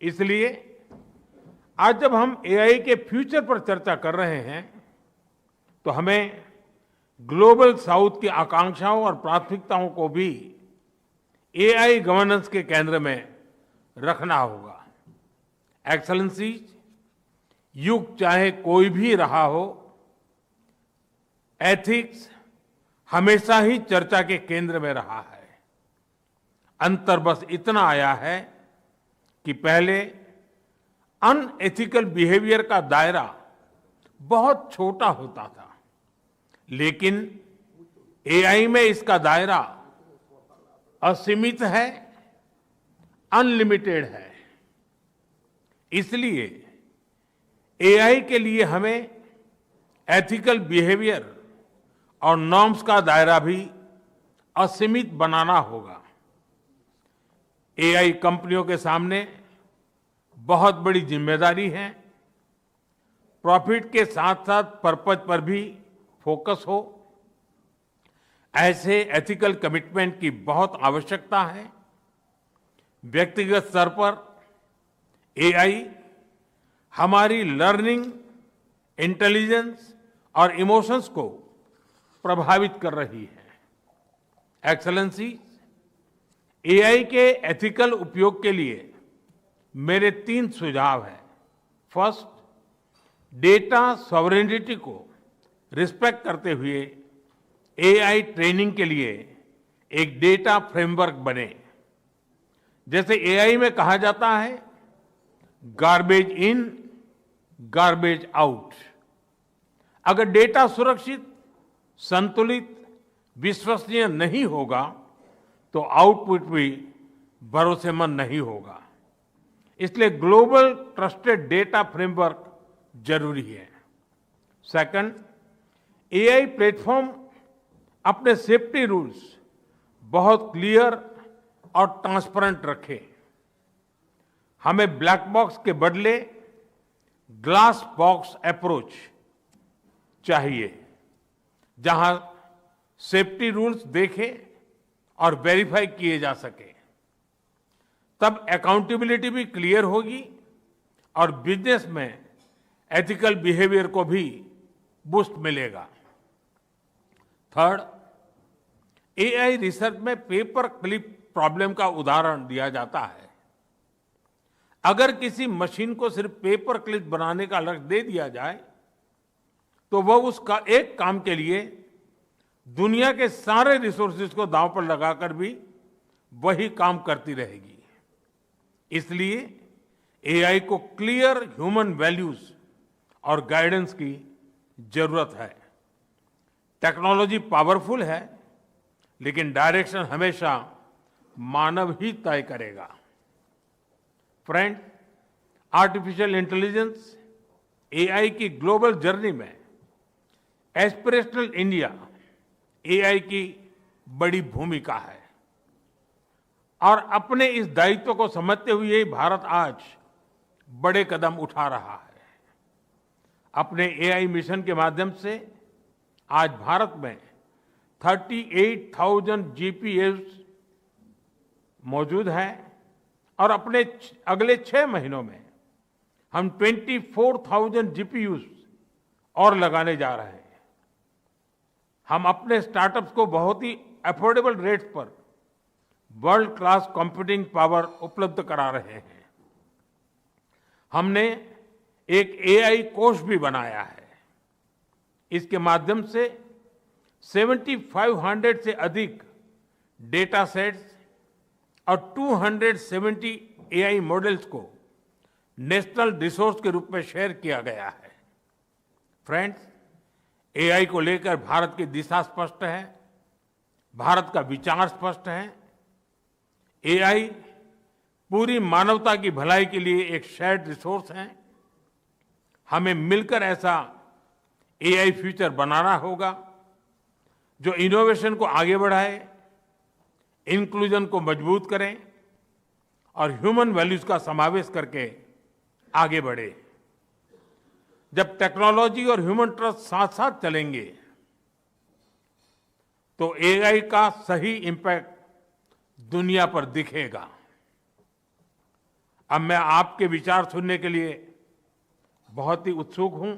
इसलिए आज जब हम एआई के फ्यूचर पर चर्चा कर रहे हैं तो हमें ग्लोबल साउथ की आकांक्षाओं और प्राथमिकताओं को भी एआई गवर्नेंस के केंद्र में रखना होगा। एक्सेलेंसीज, युग चाहे कोई भी रहा हो, एथिक्स हमेशा ही चर्चा के केंद्र में रहा है। अंतर बस इतना आया है कि पहले अनएथिकल बिहेवियर का दायरा बहुत छोटा होता था, लेकिन एआई में इसका दायरा असीमित है, अनलिमिटेड है। इसलिए एआई के लिए हमें एथिकल बिहेवियर और नॉर्म्स का दायरा भी असीमित बनाना होगा। एआई कंपनियों के सामने बहुत बड़ी जिम्मेदारी है। प्रॉफिट के साथ साथ पर्पज पर भी फोकस हो, ऐसे एथिकल कमिटमेंट की बहुत आवश्यकता है। व्यक्तिगत स्तर पर एआई हमारी लर्निंग, इंटेलिजेंस और इमोशंस को प्रभावित कर रही है। एक्सेलेंसी, एआई के एथिकल उपयोग के लिए मेरे 3 सुझाव हैं। फर्स्ट, डेटा सॉवरेनिटी को रिस्पेक्ट करते हुए एआई ट्रेनिंग के लिए एक डेटा फ्रेमवर्क बने। जैसे एआई में कहा जाता है, गार्बेज इन, गार्बेज आउट। अगर डेटा सुरक्षित, संतुलित, विश्वसनीय नहीं होगा तो आउटपुट भी भरोसेमंद नहीं होगा। इसलिए ग्लोबल ट्रस्टेड डेटा फ्रेमवर्क जरूरी है। सेकंड, एआई प्लेटफॉर्म अपने सेफ्टी रूल्स बहुत क्लियर और ट्रांसपेरेंट रखे। हमें ब्लैक बॉक्स के बदले ग्लास बॉक्स अप्रोच चाहिए, जहां सेफ्टी रूल्स देखे और वेरीफाई किए जा सके। तब अकाउंटेबिलिटी भी क्लियर होगी और बिजनेस में एथिकल बिहेवियर को भी बूस्ट मिलेगा। थर्ड, एआई रिसर्च में पेपर क्लिप प्रॉब्लम का उदाहरण दिया जाता है। अगर किसी मशीन को सिर्फ पेपर क्लिप बनाने का लक्ष्य दे दिया जाए तो वह उसका एक काम के लिए दुनिया के सारे रिसोर्सेज को दांव पर लगाकर भी वही काम करती रहेगी। इसलिए एआई को क्लियर ह्यूमन वैल्यूज और गाइडेंस की जरूरत है। टेक्नोलॉजी पावरफुल है, लेकिन डायरेक्शन हमेशा मानव ही तय करेगा। फ्रेंड, आर्टिफिशियल इंटेलिजेंस एआई की ग्लोबल जर्नी में एस्पिरेशनल इंडिया एआई की बड़ी भूमिका है और अपने इस दायित्व को समझते हुए भारत आज बड़े कदम उठा रहा है। अपने एआई मिशन के माध्यम से आज भारत में 38,000 जीपीएस मौजूद हैं और अपने अगले 6 महीनों में हम 24,000 जीपीयूज और लगाने जा रहे हैं। हम अपने स्टार्टअप्स को बहुत ही अफोर्डेबल रेट्स पर वर्ल्ड क्लास कंप्यूटिंग पावर उपलब्ध करा रहे हैं। हमने एक एआई कोष भी बनाया है। इसके माध्यम से 7,500 से अधिक डेटा सेट्स और 270 एआई मॉडल्स को नेशनल रिसोर्स के रूप में शेयर किया गया है। फ्रेंड्स, एआई को लेकर भारत की दिशा स्पष्ट है, भारत का विचार स्पष्ट है। एआई पूरी मानवता की भलाई के लिए एक शेयर्ड रिसोर्स है। हमें मिलकर ऐसा एआई फ्यूचर बनाना होगा जो इनोवेशन को आगे बढ़ाए, इंक्लूजन को मजबूत करें और ह्यूमन वैल्यूज का समावेश करके आगे बढ़े। जब टेक्नोलॉजी और ह्यूमन ट्रस्ट साथ साथ चलेंगे तो एआई का सही इंपैक्ट दुनिया पर दिखेगा। अब मैं आपके विचार सुनने के लिए बहुत ही उत्सुक हूं।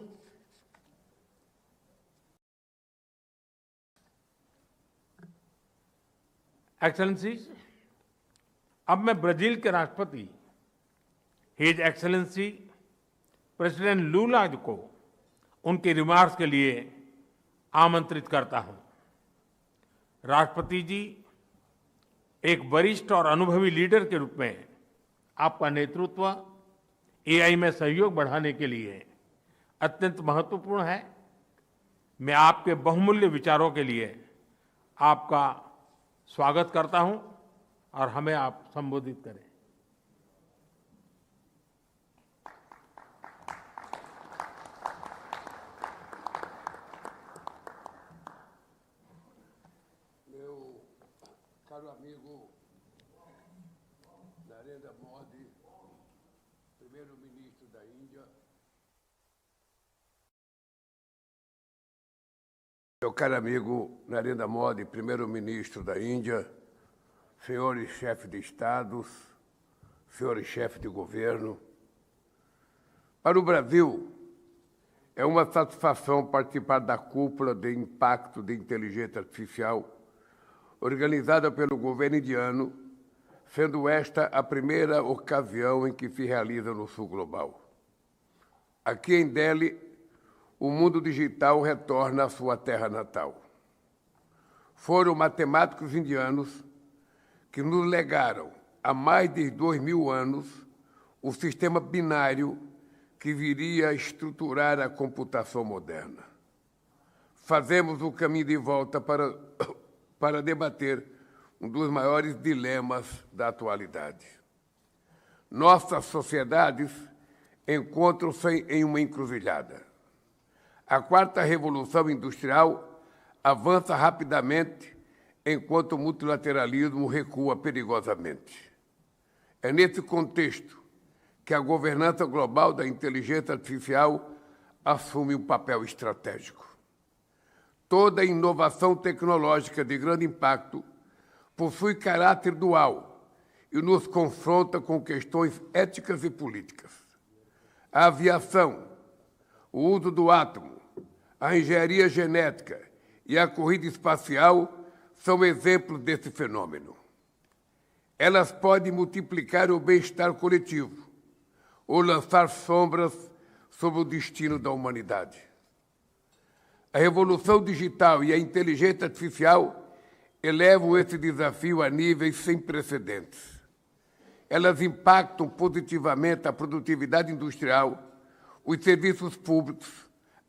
एक्सेलेंसीज, अब मैं ब्राजील के राष्ट्रपति हिज एक्सेलेंसी प्रेसिडेंट लूला को उनके रिमार्क्स के लिए आमंत्रित करता हूं। राष्ट्रपति जी, एक वरिष्ठ और अनुभवी लीडर के रूप में आपका नेतृत्व एआई में सहयोग बढ़ाने के लिए अत्यंत महत्वपूर्ण है। मैं आपके बहुमूल्य विचारों के लिए आपका स्वागत करता हूं और हमें आप संबोधित करें। Caro amigo Narendra Modi, primeiro-ministro da Índia. Meu caro amigo Narendra Modi, primeiro-ministro da Índia, senhores chefes de Estados, senhores chefes de governo. Para o Brasil, é uma satisfação participar da cúpula de impacto de inteligência artificial organizada pelo governo indiano, sendo esta a primeira ocasião em que se realiza no sul global. Aqui em Delhi, o mundo digital retorna à sua terra natal. Foram matemáticos indianos que nos legaram, há mais de 2000 anos, o sistema binário que viria a estruturar a computação moderna. Fazemos o caminho de volta para debater um dos maiores dilemas da atualidade. Nossas sociedades encontram-se em uma encruzilhada. A quarta revolução industrial avança rapidamente, enquanto o multilateralismo recua perigosamente. É nesse contexto que a governança global da inteligência artificial assume um papel estratégico. Toda inovação tecnológica de grande impacto possui caráter dual e nos confronta com questões éticas e políticas. A aviação, o uso do átomo, a engenharia genética e a corrida espacial são exemplos desse fenômeno. Elas podem multiplicar o bem-estar coletivo ou lançar sombras sobre o destino da humanidade. A revolução digital e a inteligência artificial elevam esse desafio a níveis sem precedentes. Elas impactam positivamente a produtividade industrial, os serviços públicos,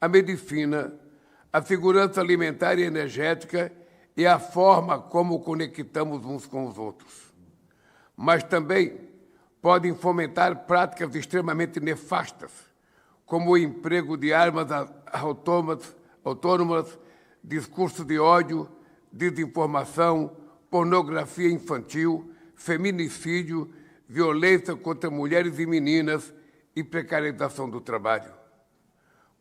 a medicina, a segurança alimentar e energética e a forma como conectamos uns com os outros. Mas também podem fomentar práticas extremamente nefastas, como o emprego de armas autônomas, discurso de ódio, desinformação, pornografia infantil, feminicídio, violência contra mulheres e meninas e precarização do trabalho.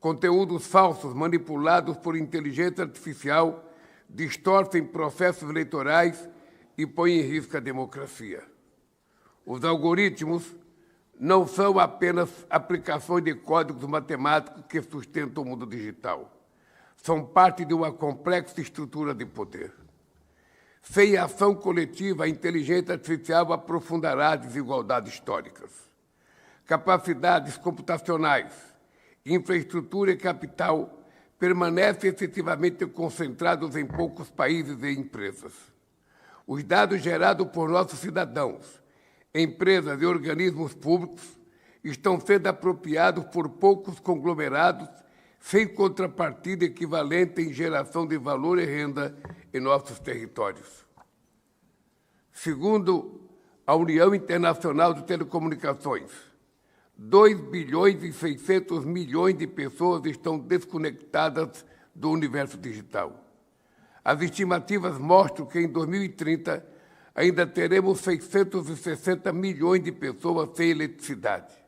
Conteúdos falsos manipulados por inteligência artificial distorcem processos eleitorais e põem em risco a democracia. Os algoritmos não são apenas aplicações de códigos matemáticos que sustentam o mundo digital. São parte de uma complexa estrutura de poder. Sem ação coletiva, a inteligência artificial aprofundará desigualdades históricas. Capacidades computacionais, infraestrutura e capital permanecem excessivamente concentrados em poucos países e empresas. Os dados gerados por nossos cidadãos, empresas e organismos públicos estão sendo apropriados por poucos conglomerados sem contrapartida equivalente em geração de valor e renda em nossos territórios. Segundo a União Internacional de Telecomunicações, 2 bilhões e 600 milhões de pessoas estão desconectadas do universo digital. As estimativas mostram que em 2030 ainda teremos 660 milhões de pessoas sem eletricidade.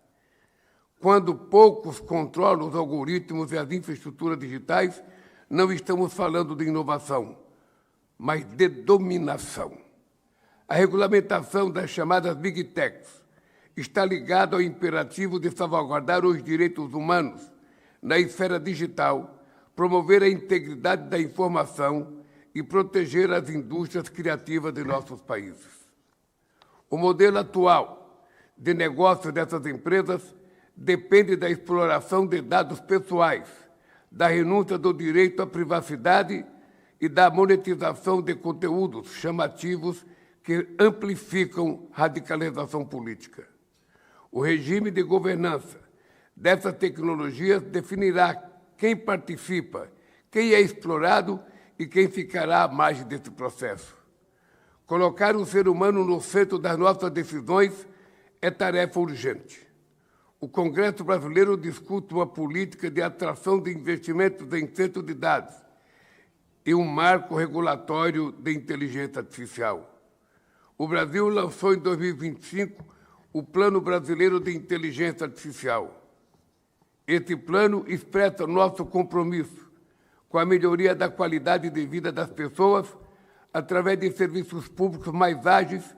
Quando poucos controlam os algoritmos e as infraestruturas digitais, não estamos falando de inovação, mas de dominação. A regulamentação das chamadas Big Techs está ligado ao imperativo de salvaguardar os direitos humanos na esfera digital, promover a integridade da informação e proteger as indústrias criativas de nossos países. O modelo atual de negócio dessas empresas depende da exploração de dados pessoais, da renúncia do direito à privacidade e da monetização de conteúdos chamativos que amplificam radicalização política. O regime de governança dessas tecnologias definirá quem participa, quem é explorado e quem ficará à margem desse processo. Colocar o ser humano no centro das nossas decisões é tarefa urgente. O Congresso brasileiro discute uma política de atração de investimentos em centro de dados e um marco regulatório de inteligência artificial. O Brasil lançou em 2025 o Plano Brasileiro de Inteligência Artificial. Esse plano expressa nosso compromisso com a melhoria da qualidade de vida das pessoas através de serviços públicos mais ágeis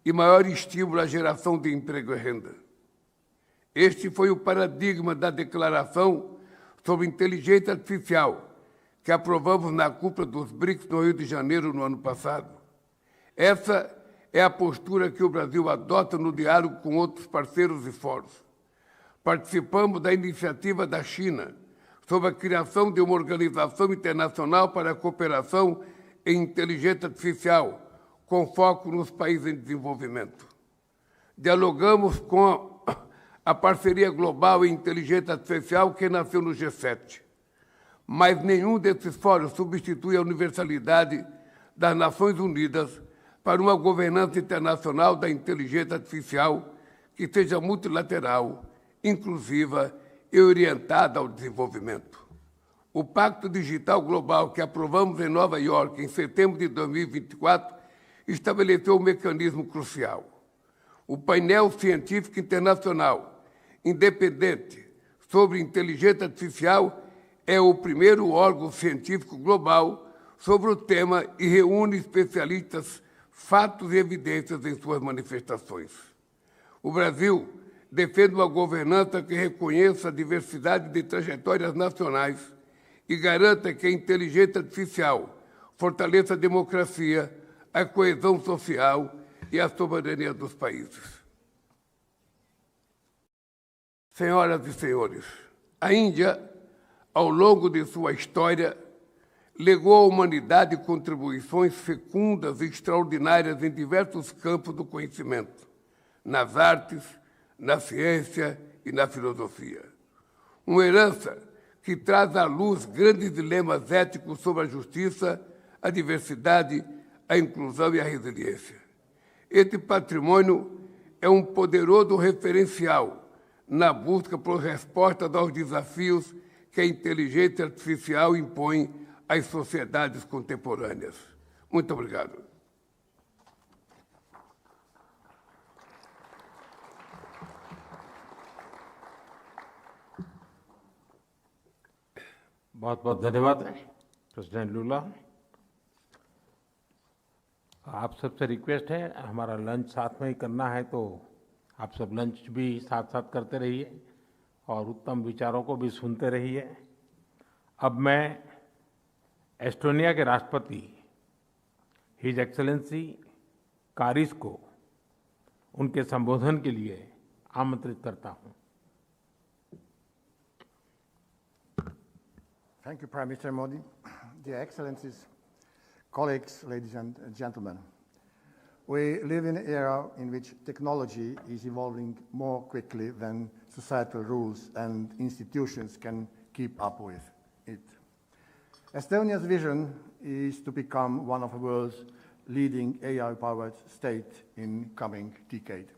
e maior estímulo à geração de emprego e renda. Este foi o paradigma da declaração sobre inteligência artificial que aprovamos na cúpula dos BRICS no Rio de Janeiro no ano passado. Essa é a postura que o Brasil adota no diálogo com outros parceiros e fóruns. Participamos da iniciativa da China sobre a criação de uma organização internacional para a cooperação em inteligência artificial, com foco nos países em desenvolvimento. Dialogamos com a parceria global em inteligência artificial que nasceu no G7. Mas nenhum desses fóruns substitui a universalidade das Nações Unidas para uma governança internacional da inteligência artificial que seja multilateral, inclusiva e orientada ao desenvolvimento. O Pacto Digital Global que aprovamos em Nova York em setembro de 2024 estabeleceu um mecanismo crucial. O painel científico internacional independente sobre inteligência artificial é o primeiro órgão científico global sobre o tema e reúne especialistas, fatos e evidências em suas manifestações. O Brasil defende uma governança que reconheça a diversidade de trajetórias nacionais e garanta que a inteligência artificial fortaleça a democracia, a coesão social e a soberania dos países. Senhoras e senhores, a Índia, ao longo de sua história, legou à humanidade contribuições fecundas e extraordinárias em diversos campos do conhecimento, nas artes, na ciência e na filosofia. Uma herança que traz à luz grandes dilemas éticos sobre a justiça, a diversidade, a inclusão e a resiliência. Esse patrimônio é um poderoso referencial na busca por respostas aos desafios que a inteligência artificial impõe às sociedades contemporâneas. Muito obrigado. बहुत बहुत धन्यवाद president लूला। आप सबसे request है, हमारा lunch साथ में ही करना है, तो आप सब लंच भी साथ साथ करते रहिए और उत्तम विचारों को भी सुनते रहिए। अब मैं एस्टोनिया के राष्ट्रपति हिज एक्सेलेंसी कारिस को उनके संबोधन के लिए आमंत्रित करता हूं। Thank you, Prime Minister Modi. Dear Excellencies, colleagues, ladies and gentlemen, we live in an era in which technology is evolving more quickly than societal rules and institutions can keep up with it. Estonia's vision is to become one of the world's leading AI-powered state in coming decade.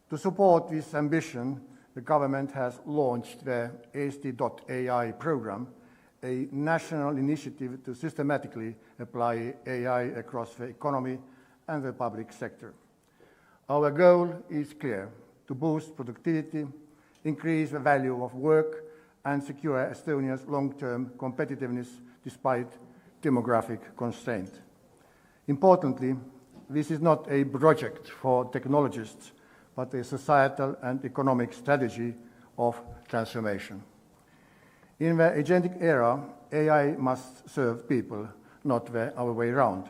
To support this ambition, the government has launched the Eesti.ai program, a national initiative to systematically apply AI across the economy and the public sector. Our goal is clear: to boost productivity, increase the value of work, and secure Estonia's long-term competitiveness despite demographic constraints. Importantly, this is not a project for technologists, but a societal and economic strategy of transformation. In the agentic era, AI must serve people, not the other way around.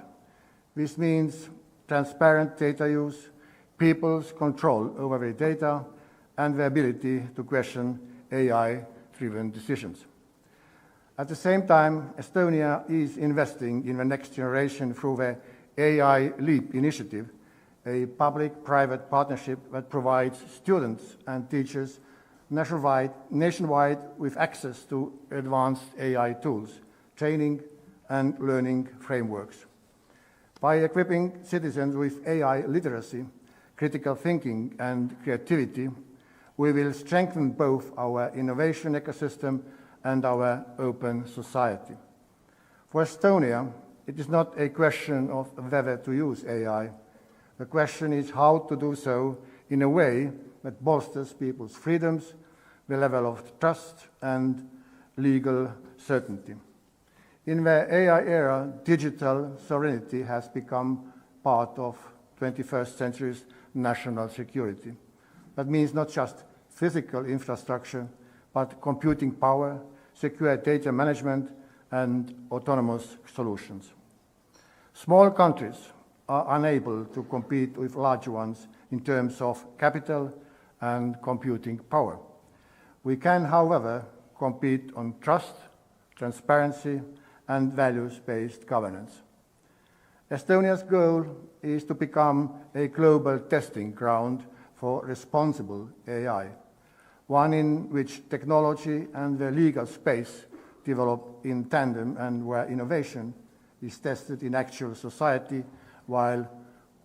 This means transparent data use, people's control over their data, and the ability to question AI-driven decisions. At the same time, Estonia is investing in the next generation through the AI Leap initiative, a public-private partnership that provides students and teachers nationwide with access to advanced AI tools, training and learning frameworks. By equipping citizens with AI literacy, critical thinking and creativity, we will strengthen both our innovation ecosystem and our open society. For Estonia, it is not a question of whether to use AI. The question is how to do so in a way that bolsters people's freedoms, the level of trust, and legal certainty. In the AI era, digital sovereignty has become part of 21st century's national security. That means not just physical infrastructure, but computing power, secure data management, and autonomous solutions. Small countries are unable to compete with large ones in terms of capital and computing power. We can, however, compete on trust, transparency, and values-based governance. Estonia's goal is to become a global testing ground for responsible AI, one in which technology and the legal space develop in tandem and where innovation is tested in actual society while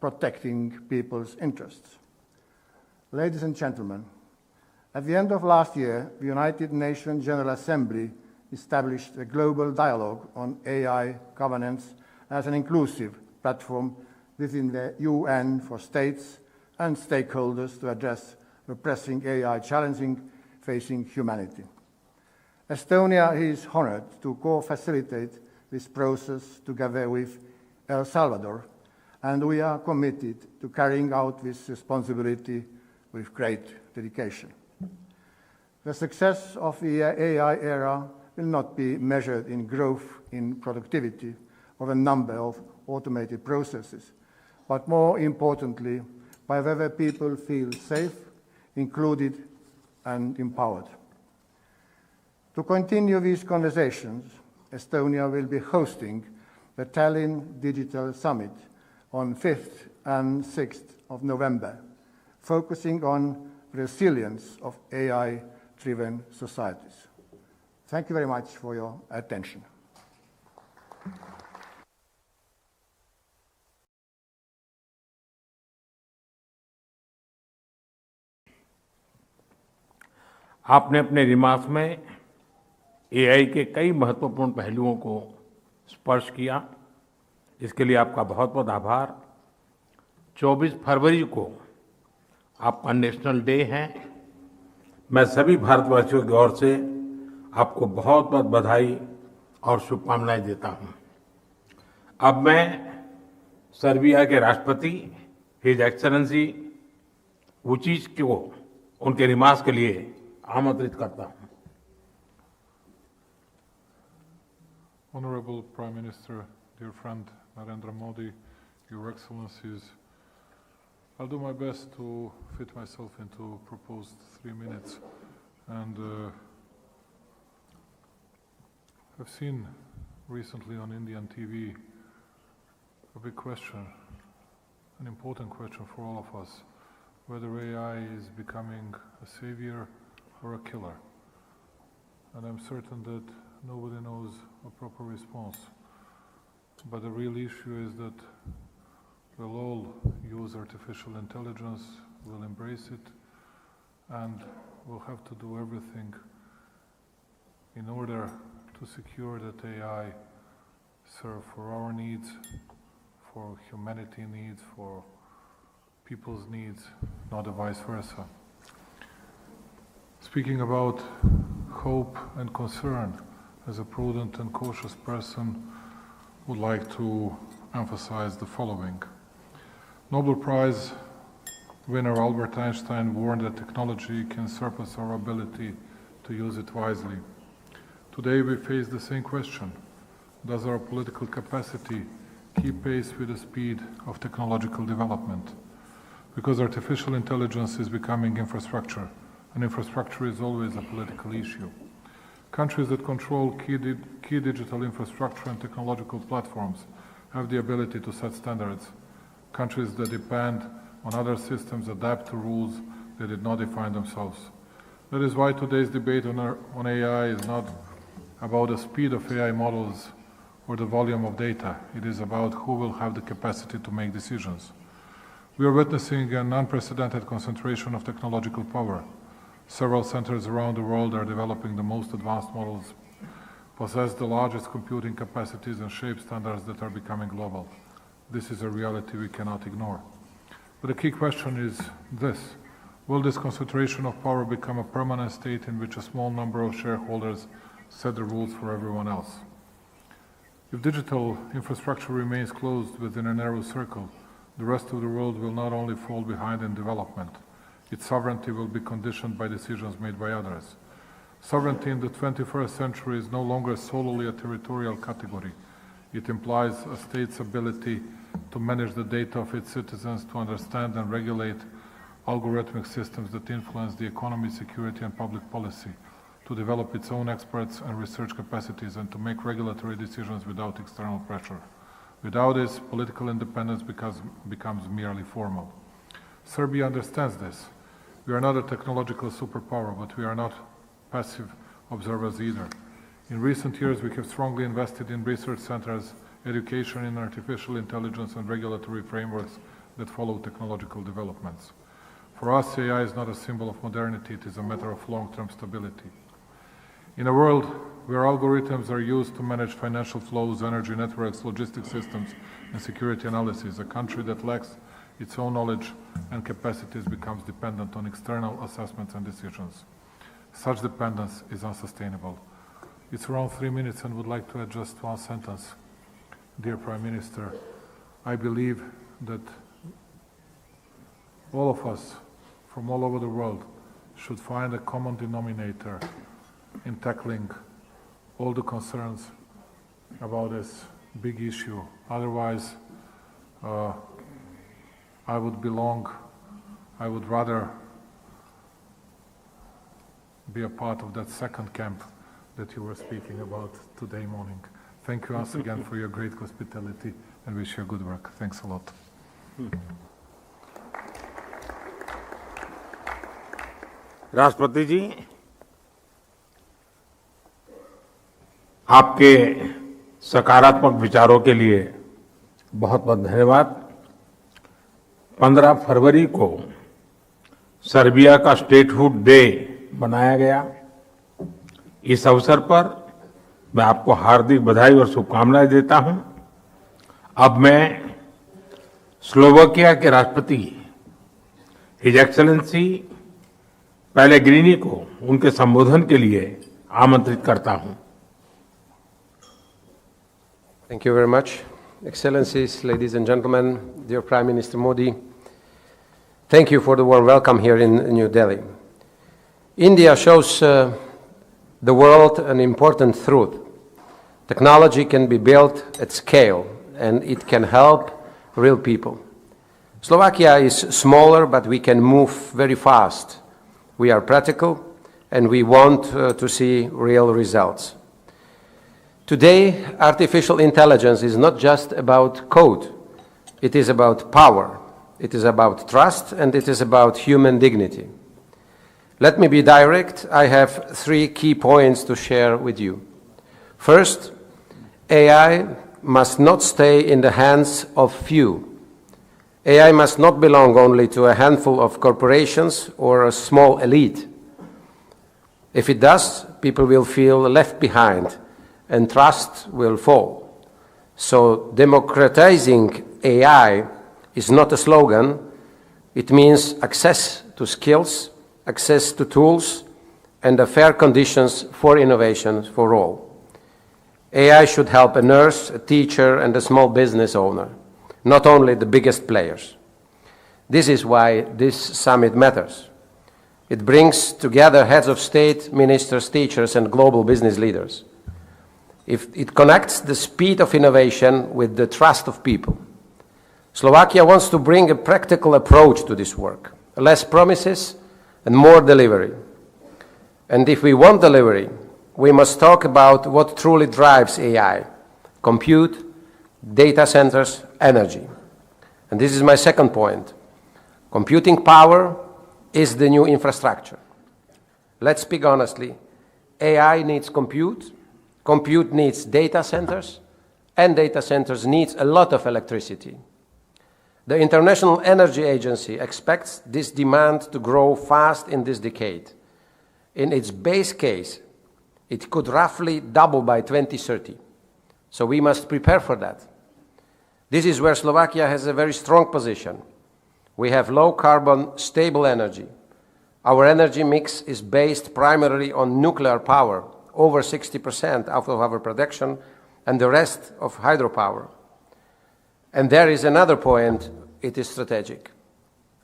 protecting people's interests. Ladies and gentlemen, at the end of last year, the United Nations General Assembly established a global dialogue on AI governance as an inclusive platform within the UN for states and stakeholders to address the pressing AI challenges facing humanity. Estonia is honored to co-facilitate this process together with El Salvador, and we are committed to carrying out this responsibility with great dedication. The success of the AI era will not be measured in growth in productivity or the number of automated processes, but more importantly, by whether people feel safe, included, and empowered. To continue these conversations, Estonia will be hosting the Tallinn Digital Summit on 5th and 6th of November, focusing on resilience of AI-driven societies. Thank you very much for your attention. आपने अपने remarks में AI के कई महत्वपूर्ण पहलुओं को स्पर्श किया। इसके लिए आपका बहुत बहुत आभार। 24 फरवरी को आपका नेशनल डे है। मैं सभी भारतवासियों की ओर से आपको बहुत बहुत बधाई और शुभकामनाएं देता हूं। अब मैं सर्बिया के राष्ट्रपति हिज एक्सेलेंसी वुचिच को उनके रिमार्क्स के लिए आमंत्रित करता हूं। Honorable Prime Minister, dear friend Narendra Modi, Your Excellencies, I'll do my best to fit myself into proposed 3 minutes. And I've seen recently on Indian TV a big question, an important question for all of us, whether AI is becoming a savior or a killer. And I'm certain that nobody knows a proper response. But the real issue is that we'll all use artificial intelligence, we'll embrace it, and we'll have to do everything in order to secure that AI serve for our needs, for humanity needs, for people's needs, not vice versa. Speaking about hope and concern, as a prudent and cautious person, would like to emphasize the following. Nobel Prize winner Albert Einstein warned that technology can surpass our ability to use it wisely. Today we face the same question. Does our political capacity keep pace with the speed of technological development? Because artificial intelligence is becoming infrastructure, and infrastructure is always a political issue. Countries that control key digital infrastructure and technological platforms have the ability to set standards. Countries that depend on other systems adapt to rules they did not define themselves. That is why today's debate on AI is not about the speed of AI models or the volume of data. It is about who will have the capacity to make decisions. We are witnessing an unprecedented concentration of technological power. Several centers around the world are developing the most advanced models, possess the largest computing capacities, and shape standards that are becoming global. This is a reality we cannot ignore. But the key question is this: will this concentration of power become a permanent state in which a small number of shareholders set the rules for everyone else? If digital infrastructure remains closed within a narrow circle, the rest of the world will not only fall behind in development, its sovereignty will be conditioned by decisions made by others. Sovereignty in the 21st century is no longer solely a territorial category. It implies a state's ability to manage the data of its citizens, to understand and regulate algorithmic systems that influence the economy, security, and public policy, to develop its own experts and research capacities, and to make regulatory decisions without external pressure. Without this, political independence becomes merely formal. Serbia understands this. We are not a technological superpower, but we are not passive observers either. In recent years, we have strongly invested in research centers, education in artificial intelligence, and regulatory frameworks that follow technological developments. For us, AI is not a symbol of modernity, it is a matter of long-term stability. In a world where algorithms are used to manage financial flows, energy networks, logistics systems, and security analysis, a country that lacks its own knowledge and capacities becomes dependent on external assessments and decisions. Such dependence is unsustainable. It's around 3 minutes and would like to add just one sentence. Dear Prime Minister, I believe that all of us from all over the world should find a common denominator in tackling all the concerns about this big issue. Otherwise, I would rather be a part of that second camp that you were speaking about today morning. Thank you once again for your great hospitality and wish you good work. Thanks a lot. राष्ट्रपति जी, आपके सकारात्मक विचारों के लिए बहुत बहुत धन्यवाद। 15 फरवरी को सर्बिया का स्टेटहुड डे मनाया गया। इस अवसर पर मैं आपको हार्दिक बधाई और शुभकामनाएं देता हूं। अब मैं स्लोवाकिया के राष्ट्रपति हिज एक्सेलेंसी पेलेग्रिनी को उनके संबोधन के लिए आमंत्रित करता हूं। Thank you very much. Excellencies, ladies and gentlemen, dear Prime Minister Modi, thank you for the warm welcome here in New Delhi. India shows the world an important truth. Technology can be built at scale and it can help real people. Slovakia is smaller, but we can move very fast. We are practical and we want to see real results. Today, artificial intelligence is not just about code. It is about power. It is about trust, and it is about human dignity. Let me be direct. I have 3 key points to share with you. First, AI must not stay in the hands of few. AI must not belong only to a handful of corporations or a small elite. If it does, people will feel left behind and trust will fall. So democratizing AI is not a slogan. It means access to skills, access to tools, and fair conditions for innovation for all. AI should help a nurse, a teacher, and a small business owner, not only the biggest players. This is why this summit matters. It brings together heads of state, ministers, teachers, and global business leaders. It connects the speed of innovation with the trust of people. Slovakia wants to bring a practical approach to this work, less promises and more delivery. And if we want delivery, we must talk about what truly drives AI: compute, data centers, energy. And this is my second point. Computing power is the new infrastructure. Let's speak honestly. AI needs compute, compute needs data centers, and data centers needs a lot of electricity. The International Energy Agency expects this demand to grow fast in this decade. In its base case, it could roughly double by 2030. So we must prepare for that. This is where Slovakia has a very strong position. We have low carbon, stable energy. Our energy mix is based primarily on nuclear power, over 60% out of our production, and the rest of hydropower. And there is another point, it is strategic.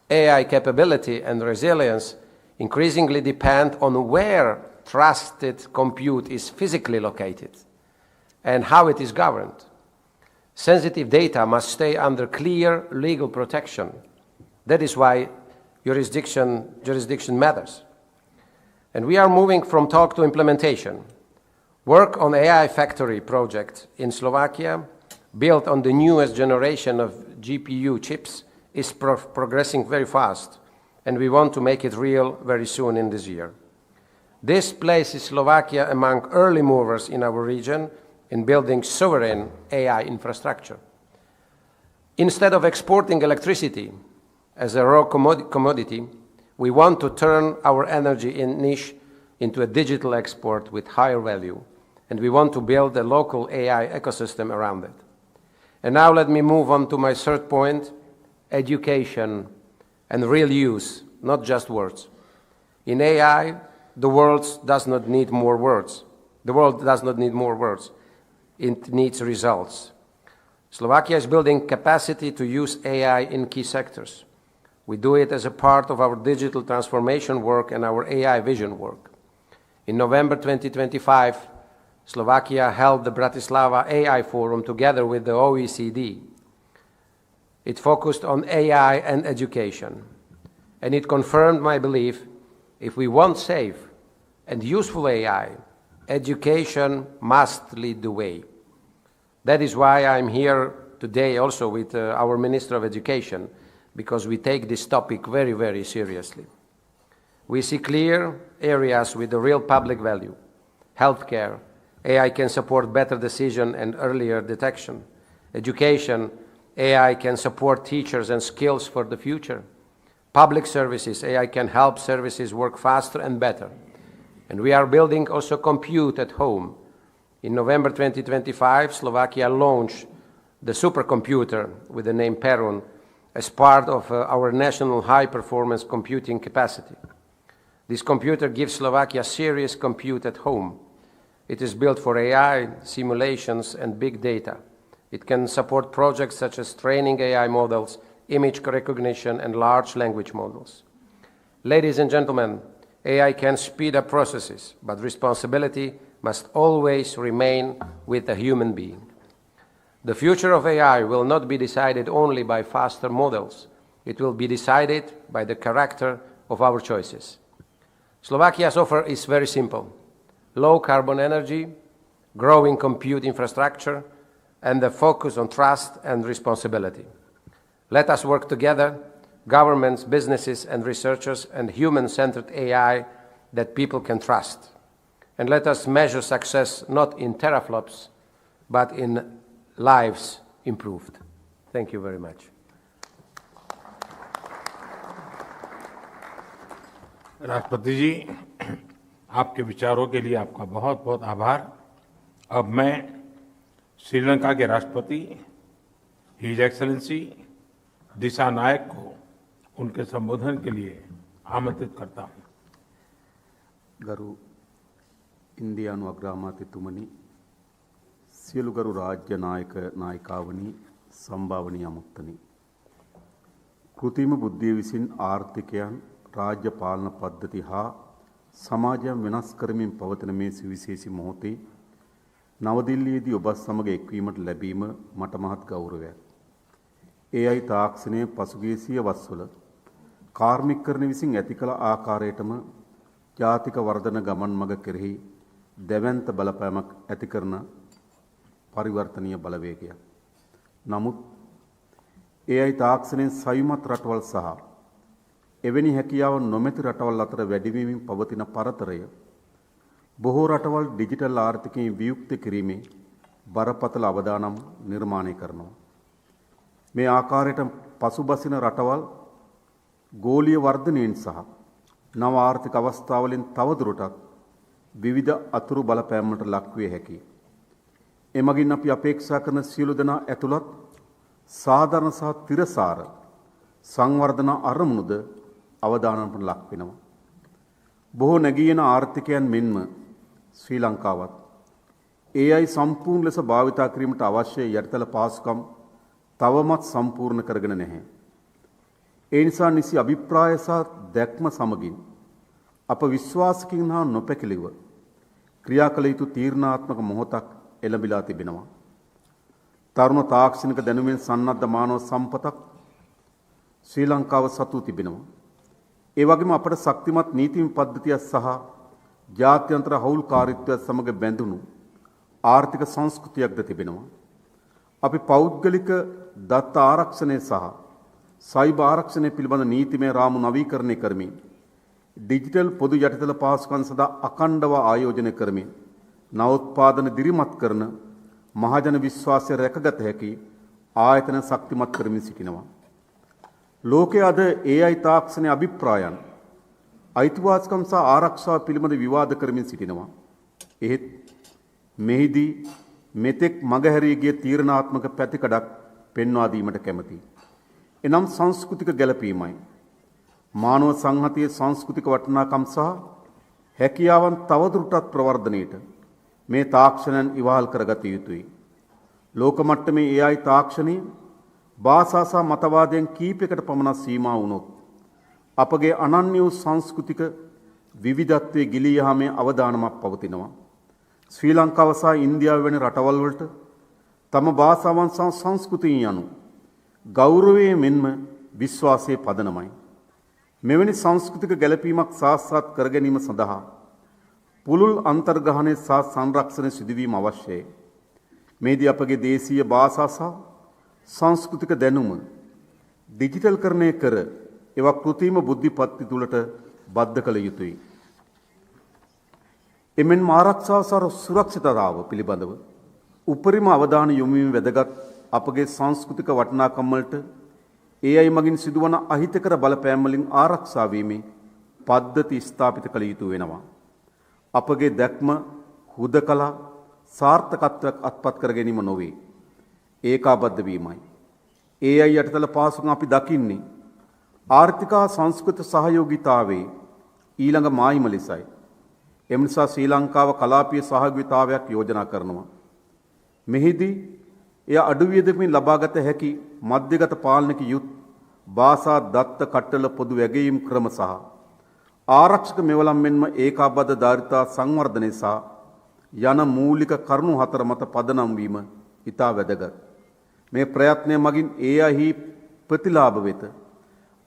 AI capability and resilience increasingly depend on where trusted compute is physically located and how it is governed. Sensitive data must stay under clear legal protection. That is why jurisdiction matters. And we are moving from talk to implementation. Work on AI Factory project in Slovakia, built on the newest generation of GPU chips, is progressing very fast, and we want to make it real very soon in this year. This places Slovakia among early movers in our region in building sovereign AI infrastructure. Instead of exporting electricity as a raw commodity, we want to turn our energy in niche into a digital export with higher value, and we want to build a local AI ecosystem around it. And now let me move on to my third point, education and real use, not just words. In AI, the world does not need more words. The world does not need more words. It needs results. Slovakia is building capacity to use AI in key sectors. We do it as a part of our digital transformation work and our AI vision work. In November 2025, Slovakia held the Bratislava AI Forum together with the OECD. It focused on AI and education, and it confirmed my belief: if we want safe and useful AI, education must lead the way. That is why I'm here today also with our Minister of Education, because we take this topic very, very seriously. We see clear areas with a real public value: healthcare. AI can support better decision and earlier detection. Education, AI can support teachers and skills for the future. Public services, AI can help services work faster and better. And we are building also compute at home. In November 2025, Slovakia launched the supercomputer with the name Perun as part of our national high-performance computing capacity. This computer gives Slovakia serious compute at home. It is built for AI, simulations, and big data. It can support projects such as training AI models, image recognition, and large language models. Ladies and gentlemen, AI can speed up processes, but responsibility must always remain with the human being. The future of AI will not be decided only by faster models. It will be decided by the character of our choices. Slovakia's offer is very simple: low carbon energy, growing compute infrastructure, and the focus on trust and responsibility. Let us work together, governments, businesses, and researchers, and human-centered AI that people can trust. And let us measure success not in teraflops, but in lives improved. Thank you very much. राष्ट्रपति जी, आपके विचारों के लिए आपका बहुत बहुत आभार। अब मैं श्रीलंका के राष्ट्रपति हिज एक्सेलेंसी दिशा नायक को उनके संबोधन के लिए आमंत्रित करता हूं। ගරු ඉන්දියානු අග්‍රාමාත්‍යතුමනි, සියලු ගරු රාජ්‍ය නායක නායිකාවනි, සම්භාවනීය අමුත්තනි, කෘතිම බුද්ධිය විසින් ආර්ථිකයන් රාජ්‍ය පාලන පද්ධති හා සමාජයන් වෙනස් කරමින් පවතින මේ සුවිශේෂී මොහොතේ නවදිල්ලියේදී ඔබ සමග එක්වීමට ලැබීම මට මහත් ගෞරවයක්. AI තාක්ෂණයේ පසුගිය සියවස්වල කාර්මිකකරණ විසින් ඇති කළ ආකාරයටම ජාතික වර්ධන ගමන් මඟ කෙරෙහි දැවැන්ත බලපෑමක් ඇති කරන පරිවර්තනීය බලවේගයක්. නමුත් AI තාක්ෂණයෙන් සවිමත් රටවල් සහ එවැනි හැකියාව නොමැති රටවල් අතර වැඩිවීමෙන් පවතින පරතරය බොහෝ රටවල් ඩිජිටල් ආර්ථිකයෙන් වියුක්ත කිරීමේ බරපතල අවදානම් නිර්මාණය කරනවා. මේ ආකාරයට පසුබසින රටවල් ගෝලීය වර්ධනයෙන් සහ නව ආර්ථික අවස්ථාවලින් තවදුරටත් විවිධ අතුරු බලපෑම්වලට ලක්විය හැකියි. එමගින් අපි අපේක්ෂා කරන සියලු දෙනා ඇතුළත් සාධාරණ සහ තිරසාර සංවර්ධන අරමුණුද අවදානමට ලක් වෙනවා. බොහෝ නැගී එන ආර්ථිකයන් මෙන්ම ශ්‍රී ලංකාවත් AI සම්පූර්ණ ලෙස භාවිතා කිරීමට අවශ්‍ය යටිතල පහසුකම් තවමත් සම්පූර්ණ කරගෙන නැහැ. ඒ නිසා නිසි අභිප්‍රාය සහ දැක්ම සමගින් අප විශ්වාසකින් හා නොපැකිලිව ක්‍රියා කළ යුතු තීරණාත්මක මොහොතක් එළඹිලා තිබෙනවා. තරුණ තාක්ෂණික දැනුමින් සන්නද්ධ මානව සම්පතක් ශ්‍රී ලංකාව සතු තිබෙනවා. ඒ වගේම අපට ශක්තිමත් නීතිමය පද්ධතියක් සහ ජාත්‍යන්තර හවුල්කාරීත්වයක් සමග බැඳුණු ආර්ථික සංස්කෘතියක්ද තිබෙනවා. අපි පෞද්ගලික දත්ත ආරක්ෂණය සහ සයිබර් ආරක්ෂණය පිළිබඳ නීතිමය රාමු නවීකරණය කරමින් ඩිජිටල් පොදු යටිතල පහසුකම් සඳහා අඛණ්ඩව ආයෝජනය කරමින් නවෝත්පාදන දිරිමත් කරන මහජන විශ්වාසය රැකගත හැකි ආයතන ශක්තිමත් කරමින් සිටිනවා. ලෝකයේ අද AI තාක්ෂණයේ අභිප්‍රායන් අයිතිවාසිකම් සහ ආරක්ෂාව පිළිබඳ විවාද කරමින් සිටිනවා. එහෙත් මෙහිදී මෙතෙක් මගහැරී ගිය තීරණාත්මක පැතිකඩක් පෙන්වා දීමට කැමැතියි. එනම් සංස්කෘතික ගැළපීමයි. මානව සංහතියේ සංස්කෘතික වටිනාකම් සහ හැකියාවන් තවදුරටත් ප්‍රවර්ධනයට මේ තාක්ෂණයන් ඉවහල් කරගත යුතුයි. ලෝක මට්ටමේ AI තාක්ෂණය භාෂා සහ මතවාදයන් කීපයකට පමණ සීමා වුණොත් අපගේ අනන්‍ය වූ සංස්කෘතික විවිධත්වයේ ගිලී යාමේ අවදානමක් පවතිනවා. ශ්‍රී ලංකාව සහ ඉන්දියාව වැනි රටවල් වලට තම භාෂාවන් සහ සංස්කෘතිය යනු ගෞරවයේ මෙන්ම විශ්වාසයේ පදනමයි. මෙවැනි සංස්කෘතික ගැළපීමක් සාක්ෂාත් කර ගැනීම සඳහා පුළුල් අන්තර්ග්‍රහණය සහ සංරක්ෂණය සිදුවීම අවශ්‍යයි. මේදී අපගේ දේශීය භාෂා සහ සංස්කෘතික දැනුම ඩිජිටල්කරණය කර ඒවා කෘත්‍රිම බුද්ධිපත්ති තුළට බද්ධ කළ යුතුයි. එමෙන්ම ආරක්ෂාව සහ සුරක්ෂිතතාව පිළිබඳව උපරිම අවධානය යොමු වීම වැදගත්. අපගේ සංස්කෘතික වටිනාකම් වලට AI මගින් සිදුවන අහිතකර බලපෑම් වලින් ආරක්ෂා වීමේ පද්ධති ස්ථාපිත කළ යුතු වෙනවා. අපගේ දැක්ම හුදකලා සාර්ථකත්වයක් අත්පත් කර ගැනීම නොවේ. ඒකාබද්ධ වීමයි. AI යටතල පහසුකම් අපි දකින්නේ ආර්ථික සංස්කෘත සහයෝගීතාවයේ ඊළඟ මායිම ලෙසයි. එම නිසා ශ්‍රී ලංකාව කලාපීය සහභාගීතාවයක් යෝජනා කරනවා. මෙහිදී එය අඩු වියදමින් ලබාගත හැකි මධ්‍යගත පාලනික යුත් භාෂා දත්ත කට්ටල පොදු වැගීම් ක්‍රම සහ ආරක්ෂක මෙවලම් මෙන්ම ඒකාබද්ධ ධාරිතා සංවර්ධනය සහ යන මූලික කරුණු හතර මත පදනම් වීම ඉතා වැදගත්. මේ ප්‍රයත්නය මගින් AI ප්‍රතිලාභ වෙත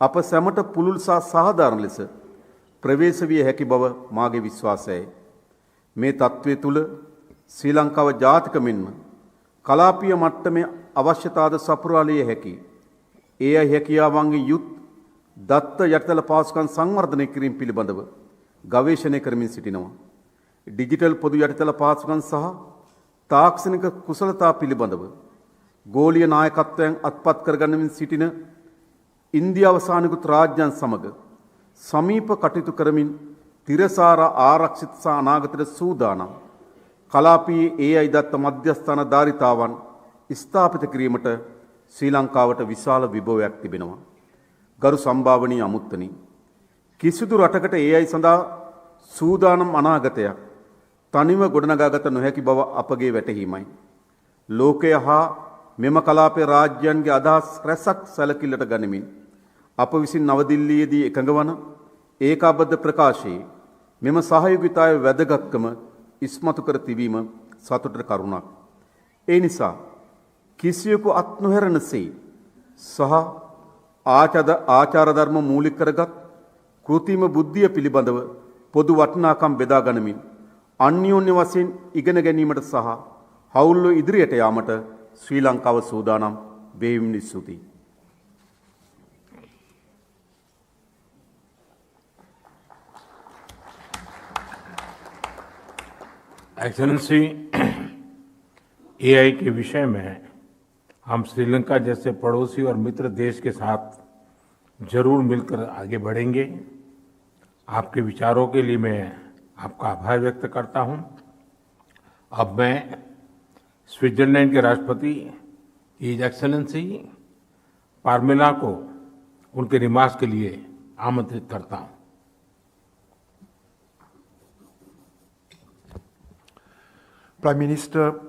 අප සැමට පුළුල් සහ සාධාරණ ලෙස ප්‍රවේශ විය හැකි බව මාගේ විශ්වාසයයි. මේ තත්ත්වය තුළ ශ්‍රී ලංකාව ජාතික මෙන්ම කලාපීය මට්ටමේ අවශ්‍යතාවද සපුරාලිය හැකි AI හැකියාවන්ගේ යුත් දත්ත යටිතල පහසුකම් සංවර්ධනය කිරීම පිළිබඳව ගවේෂණය කරමින් සිටිනවා. ඩිජිටල් පොදු යටිතල පහසුකම් සහ තාක්ෂණික කුසලතා පිළිබඳව ගෝලීය නායකත්වයන් අත්පත් කරගන්නමින් සිටින ඉන්දියාව සහ නිකුත් රාජ්‍යයන් සමග සමීප කටයුතු කරමින් තිරසාර ආරක්ෂිත සහ අනාගතයට සූදානම් කලාපීය AI දත්ත මධ්‍යස්ථාන ධාරිතාවන් ස්ථාපිත කිරීමට ශ්‍රී ලංකාවට විශාල විභවයක් තිබෙනවා. ගරු සම්භාවනීය අමුත්තනි, කිසිදු රටකට AI සඳහා සූදානම් අනාගතයක් තනිව ගොඩනගාගත නොහැකි බව අපගේ වැටහීමයි. ලෝකය හා මෙම කලාපයේ රාජ්‍යයන්ගේ අදහස් රැසක් සැලකිල්ලට ගනිමින් අප විසින් නවදිල්ලියේදී එකඟ වන ඒකාබද්ධ ප්‍රකාශයේ මෙම සහයෝගිතාවේ වැදගත්කම ඉස්මතු කර තිබීම සතුටට කරුණක්. ඒ නිසා කිසියෙකු අත් නොහැරෙනසේ සහ ආචාර ධර්ම මූලික කරගත් කෘත්‍රිම බුද්ධිය පිළිබඳව පොදු වටිනාකම් බෙදා ගනිමින් අන්‍යෝන්‍ය වශයෙන් ඉගෙන ගැනීමට සහ හවුල්ව ඉදිරියට යාමට ශ්‍රී ලංකාව සූදානම් වේවින් ස්තුතියි. एक्सेलेंसी, एआई के विषय में हम श्रीलंका जैसे पड़ोसी और मित्र देश के साथ जरूर मिलकर आगे बढ़ेंगे। आपके विचारों के लिए मैं आपका आभार व्यक्त करता हूं। अब मैं स्विट्जरलैंड के राष्ट्रपति हिज एक्सेलेंसी पार्मेला को उनके रिमार्क्स के लिए आमंत्रित करता हूं। Prime Minister,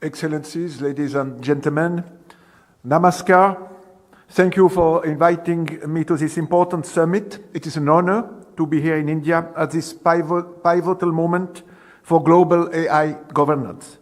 Excellencies, ladies and gentlemen, Namaskar. Thank you for inviting me to this important summit. It is an honor to be here in India at this pivotal moment for global AI governance.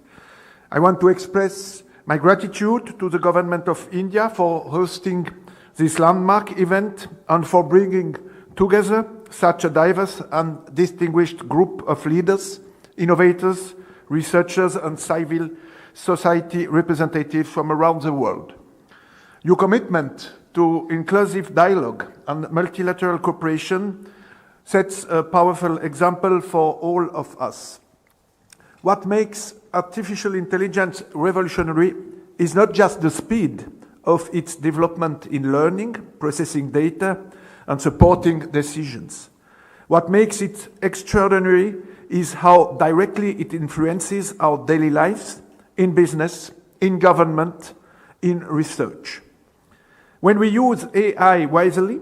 I want to express my gratitude to the government of India for hosting this landmark event and for bringing together such a diverse and distinguished group of leaders, innovators, researchers and civil society representatives from around the world. Your commitment to inclusive dialogue and multilateral cooperation sets a powerful example for all of us. What makes artificial intelligence revolutionary is not just the speed of its development in learning, processing data, and supporting decisions. What makes it extraordinary is how directly it influences our daily lives, in business, in government, in research. When we use AI wisely,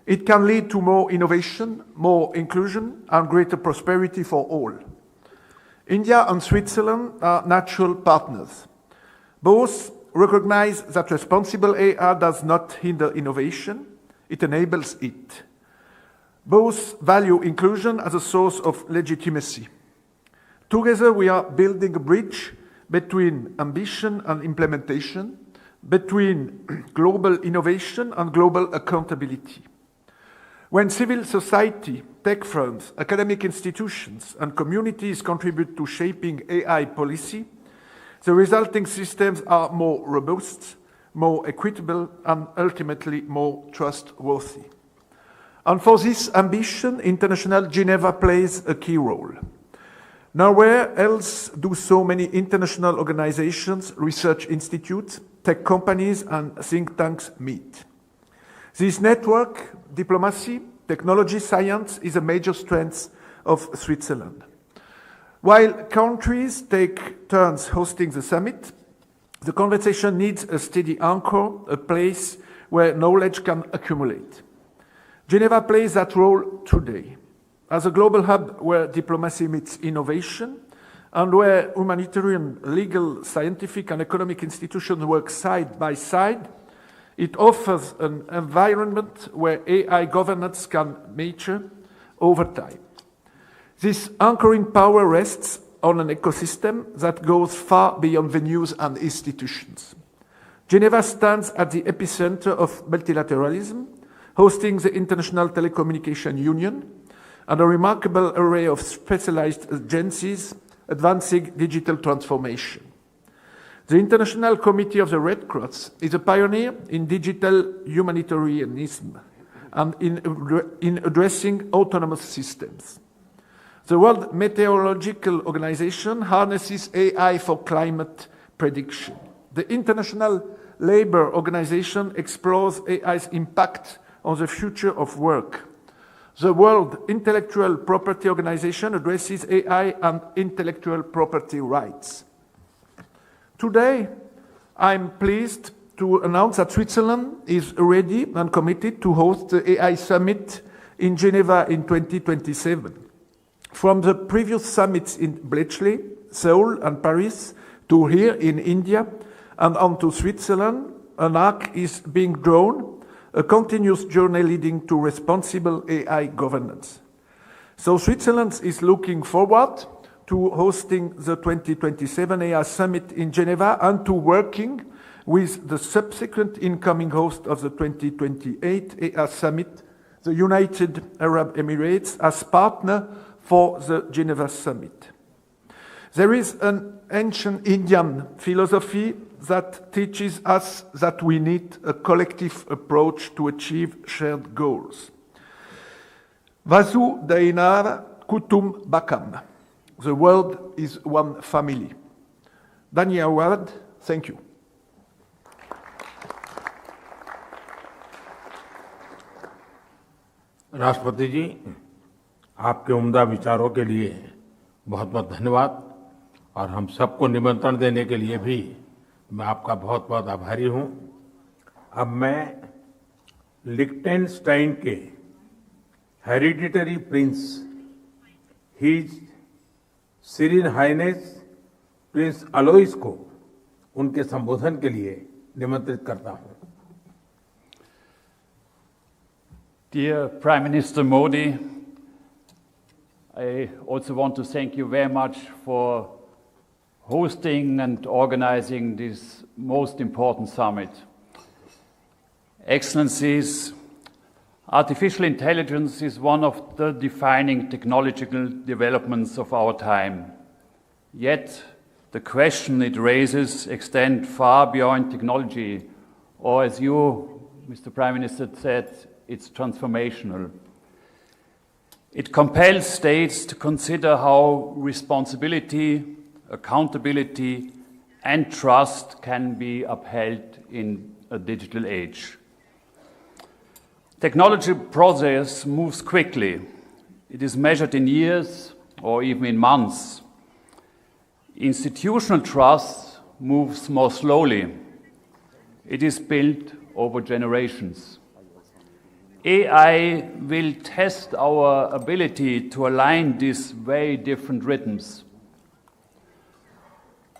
it can lead to more innovation, more inclusion, and greater prosperity for all. India and Switzerland are natural partners. Both recognize that responsible AI does not hinder innovation, it enables it. Both value inclusion as a source of legitimacy. Together, we are building a bridge between ambition and implementation, between global innovation and global accountability. When civil society, tech firms, academic institutions, and communities contribute to shaping AI policy, the resulting systems are more robust, more equitable, and ultimately more trustworthy. And for this ambition, International Geneva plays a key role. Nowhere else do so many international organizations, research institutes, tech companies, and think tanks meet. This network, diplomacy, technology, science is a major strength of Switzerland. While countries take turns hosting the summit, the conversation needs a steady anchor, a place where knowledge can accumulate. Geneva plays that role today, as a global hub where diplomacy meets innovation and where humanitarian, legal, scientific, and economic institutions work side by side. It offers an environment where AI governance can mature over time. This anchoring power rests on an ecosystem that goes far beyond venues and institutions. Geneva stands at the epicenter of multilateralism, hosting the International Telecommunication Union and a remarkable array of specialized agencies advancing digital transformation. The International Committee of the Red Cross is a pioneer in digital humanitarianism and in addressing autonomous systems. The World Meteorological Organization harnesses AI for climate prediction. The International Labour Organization explores AI's impact on the future of work. The World Intellectual Property Organization addresses AI and intellectual property rights. Today, I'm pleased to announce that Switzerland is ready and committed to host the AI Summit in Geneva in 2027. From the previous summits in Bletchley, Seoul, and Paris to here in India and on to Switzerland, an arc is being drawn, a continuous journey leading to responsible AI governance. So Switzerland is looking forward to hosting the 2027 AI Summit in Geneva and to working with the subsequent incoming host of the 2028 AI Summit, the United Arab Emirates, as partner for the Geneva Summit. There is an ancient Indian philosophy that teaches us that we need a collective approach to achieve shared goals. Vasu Dainar Kutum Bakam. The world is one family. Dani Awad, thank you. राष्ट्रपति जी, आपके उम्दा विचारों के लिए बहुत बहुत धन्यवाद और हम सबको निमंत्रण देने के लिए भी मैं आपका बहुत बहुत आभारी हूं। अब मैं लिक्टेनस्टाइन के hereditary prince his serene highness prince Alois को उनके संबोधन के लिए निमंत्रित करता हूं। Dear Prime Minister Modi, I also want to thank you very much for hosting and organizing this most important summit. Excellencies, artificial intelligence is one of the defining technological developments of our time. Yet, the question it raises extends far beyond technology, or as you, Mr. Prime Minister, said, it's transformational. It compels states to consider how responsibility, accountability, and trust can be upheld in a digital age. Technology progress moves quickly. It is measured in years or even in months. Institutional trust moves more slowly. It is built over generations. AI will test our ability to align these very different rhythms.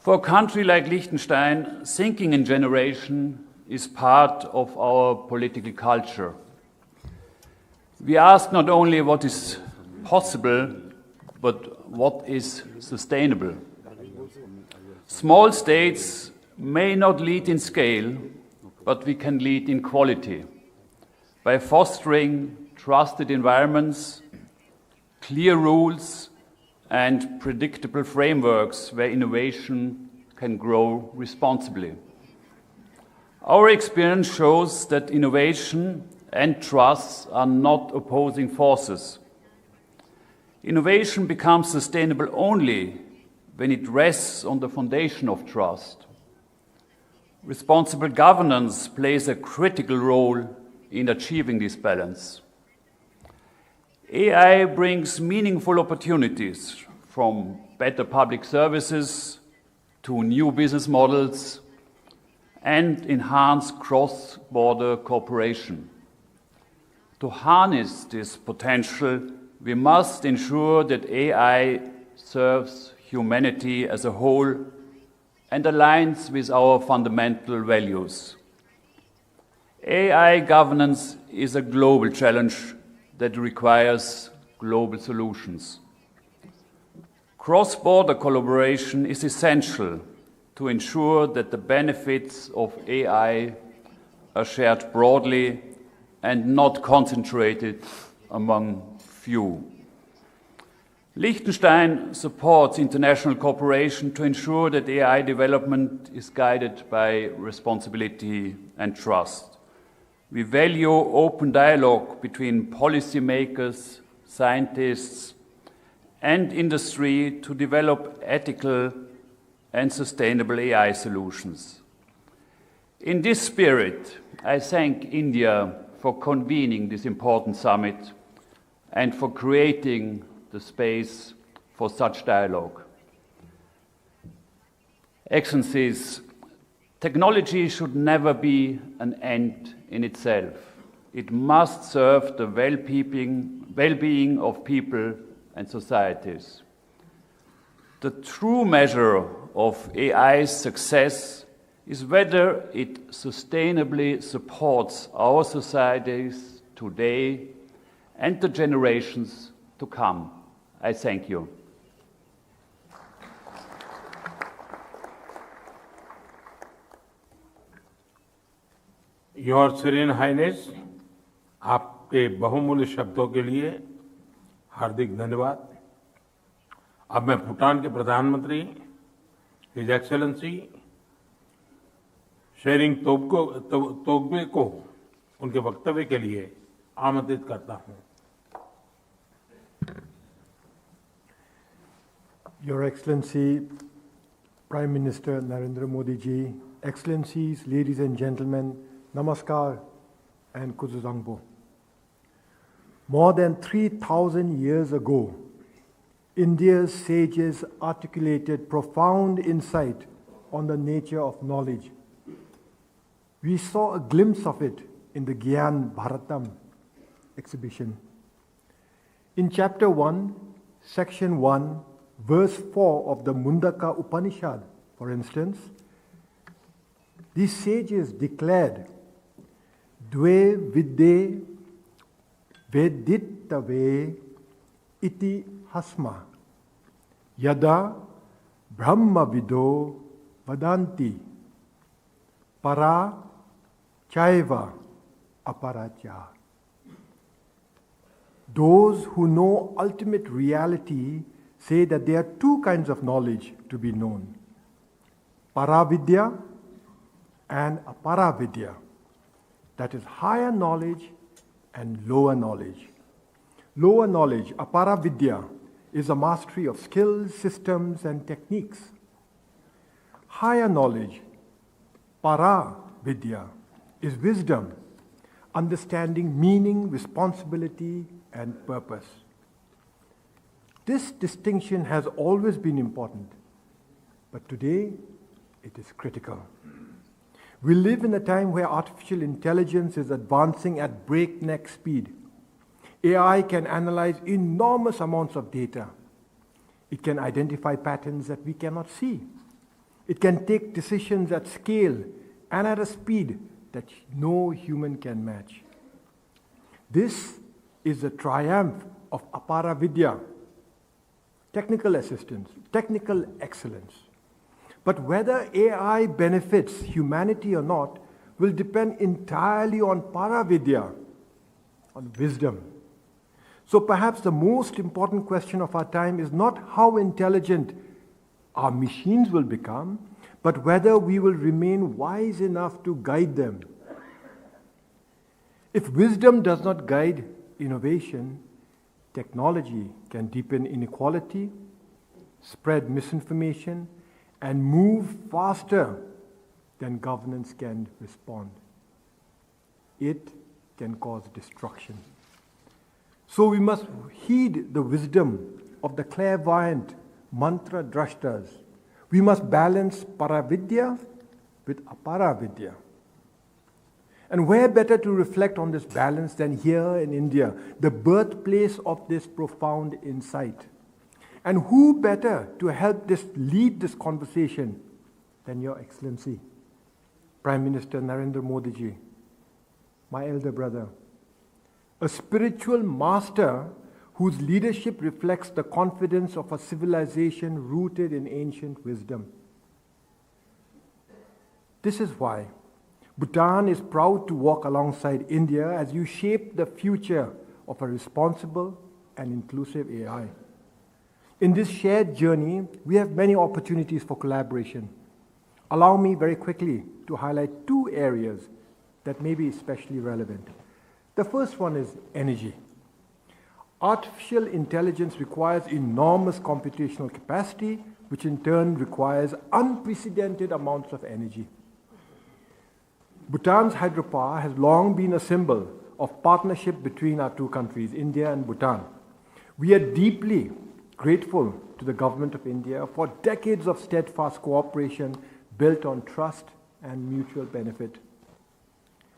For a country like Liechtenstein, thinking in generation is part of our political culture. We ask not only what is possible, but what is sustainable. Small states may not lead in scale, but we can lead in quality by fostering trusted environments, clear rules, and predictable frameworks where innovation can grow responsibly. Our experience shows that innovation and trust are not opposing forces. Innovation becomes sustainable only when it rests on the foundation of trust. Responsible governance plays a critical role in achieving this balance. AI brings meaningful opportunities, from better public services to new business models and enhanced cross-border cooperation. To harness this potential, we must ensure that AI serves humanity as a whole and aligns with our fundamental values. AI governance is a global challenge that requires global solutions. Cross-border collaboration is essential to ensure that the benefits of AI are shared broadly and not concentrated among few. Liechtenstein supports international cooperation to ensure that AI development is guided by responsibility and trust. We value open dialogue between policymakers, scientists, and industry to develop ethical and sustainable AI solutions. In this spirit, I thank India for convening this important summit and for creating the space for such dialogue. Excellencies, technology should never be an end in itself. It must serve the well-being of people and societies. The true measure of AI's success is whether it sustainably supports our societies today and the generations to come. I thank you. Your Serene Highness, आपके बहुमूल्य शब्दों के लिए हार्दिक धन्यवाद। अब मैं भूटान के प्रधानमंत्री हिज एक्सेलेंसी शेरिंग तोब्गे को उनके वक्तव्य के लिए आमंत्रित करता हूं। Your Excellency, Prime Minister Narendra Modi ji, Excellencies, ladies and gentlemen, Namaskar and Kuzuzangbo. More than 3,000 years ago, India's sages articulated profound insight on the nature of knowledge. We saw a glimpse of it in the Gyan Bharatam exhibition. In chapter 1, section 1, verse 4 of the Mundaka Upanishad, for instance, these sages declared, Dve vidde vedittave iti hasma yada brahma vido vadanti para chaiva aparacha. Those who know ultimate reality say that there are two kinds of knowledge to be known, paravidya and aparavidya, that is higher knowledge and lower knowledge. Lower knowledge, aparavidya, is a mastery of skills, systems, and techniques. Higher knowledge, paravidya, is wisdom, understanding meaning, responsibility, and purpose. This distinction has always been important, but today it is critical. We live in a time where artificial intelligence is advancing at breakneck speed. AI can analyze enormous amounts of data. It can identify patterns that we cannot see. It can take decisions at scale and at a speed that no human can match. This is the triumph of aparavidya, technical assistance, technical excellence. But whether AI benefits humanity or not will depend entirely on paravidya, on wisdom. So perhaps the most important question of our time is not how intelligent our machines will become, but whether we will remain wise enough to guide them. If wisdom does not guide innovation, technology can deepen inequality, spread misinformation, and move faster than governance can respond. It can cause destruction. So we must heed the wisdom of the clairvoyant mantra drashtas. We must balance paravidya with aparavidya. And where better to reflect on this balance than here in India, the birthplace of this profound insight? And who better to help lead this conversation than Your Excellency, Prime Minister Narendra Modi ji, my elder brother, a spiritual master whose leadership reflects the confidence of a civilization rooted in ancient wisdom. This is why Bhutan is proud to walk alongside India as you shape the future of a responsible and inclusive AI. In this shared journey, we have many opportunities for collaboration. Allow me very quickly to highlight two areas that may be especially relevant. The first one is energy. Artificial intelligence requires enormous computational capacity, which in turn requires unprecedented amounts of energy. Bhutan's hydropower has long been a symbol of partnership between our two countries, India and Bhutan. We are deeply grateful to the government of India for decades of steadfast cooperation built on trust and mutual benefit.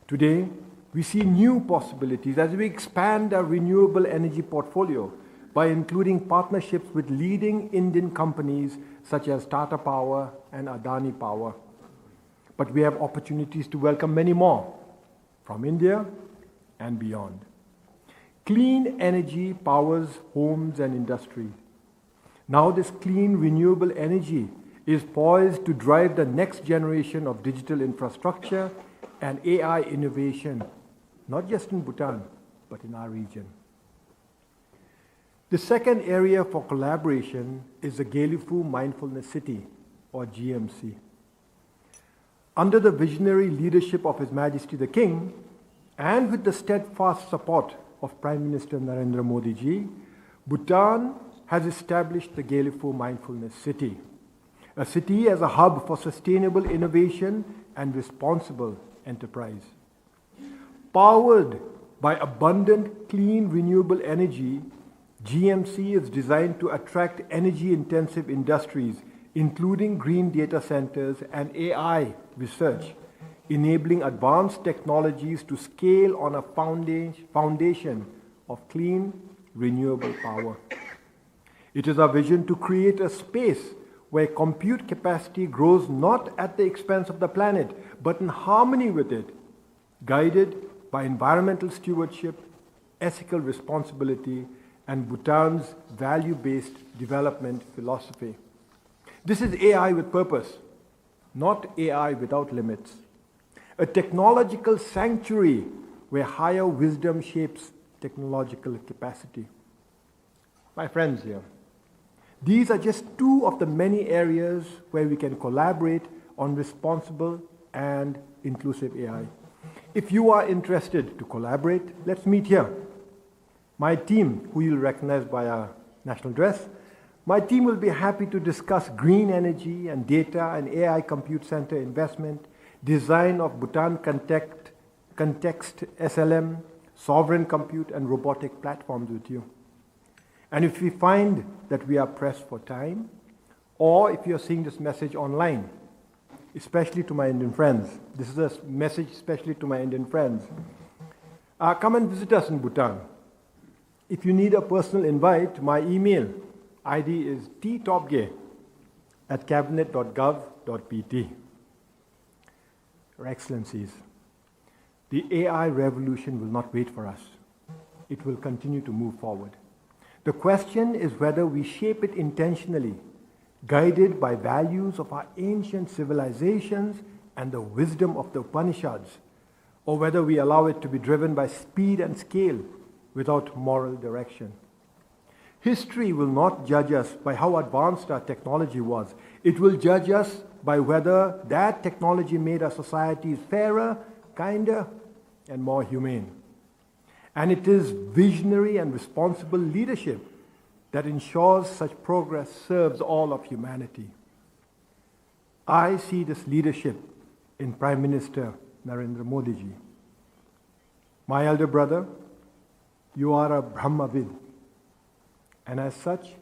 Today, we see new possibilities as we expand our renewable energy portfolio by including partnerships with leading Indian companies such as Tata Power and Adani Power. but we have opportunities to welcome many more from India and beyond. Clean energy powers homes and industry. Now this clean, renewable energy is poised to drive the next generation of digital infrastructure and AI innovation, not just in Bhutan, but in our region. The second area for collaboration is the Gelifu Mindfulness City, or GMC. Under the visionary leadership of His Majesty the King, and with the steadfast support of Prime Minister Narendra Modi ji, Bhutan has established the Gelifu Mindfulness City, a city as a hub for sustainable innovation and responsible enterprise. Powered by abundant, clean, renewable energy, GMC is designed to attract energy-intensive industries, including green data centers and AI research, enabling advanced technologies to scale on a foundation of clean, renewable power. It is our vision to create a space where compute capacity grows not at the expense of the planet, but in harmony with it, guided by environmental stewardship, ethical responsibility, and Bhutan's value-based development philosophy. This is AI with purpose, not AI without limits. A technological sanctuary where higher wisdom shapes technological capacity. My friends here, these are just two of the many areas where we can collaborate on responsible and inclusive AI. If you are interested to collaborate, let's meet here. My team, who you'll recognize by our national dress, my team will be happy to discuss green energy and data and AI compute center investment, design of Bhutan context SLM, sovereign compute and robotic platforms with you. And if we find that we are pressed for time, or if you're seeing this message online, especially to my Indian friends, this is a message especially to my Indian friends, come and visit us in Bhutan. If you need a personal invite, my email ID is ttopge@cabinet.gov.pt. Your Excellencies, the AI revolution will not wait for us. It will continue to move forward. The question is whether we shape it intentionally, guided by values of our ancient civilizations and the wisdom of the Upanishads, or whether we allow it to be driven by speed and scale without moral direction. History will not judge us by how advanced our technology was. It will judge us by whether that technology made our societies fairer, kinder, and more humane. And it is visionary and responsible leadership that ensures such progress serves all of humanity. I see this leadership in Prime Minister Narendra Modi ji. My elder brother, you are a Brahmavid. And as such,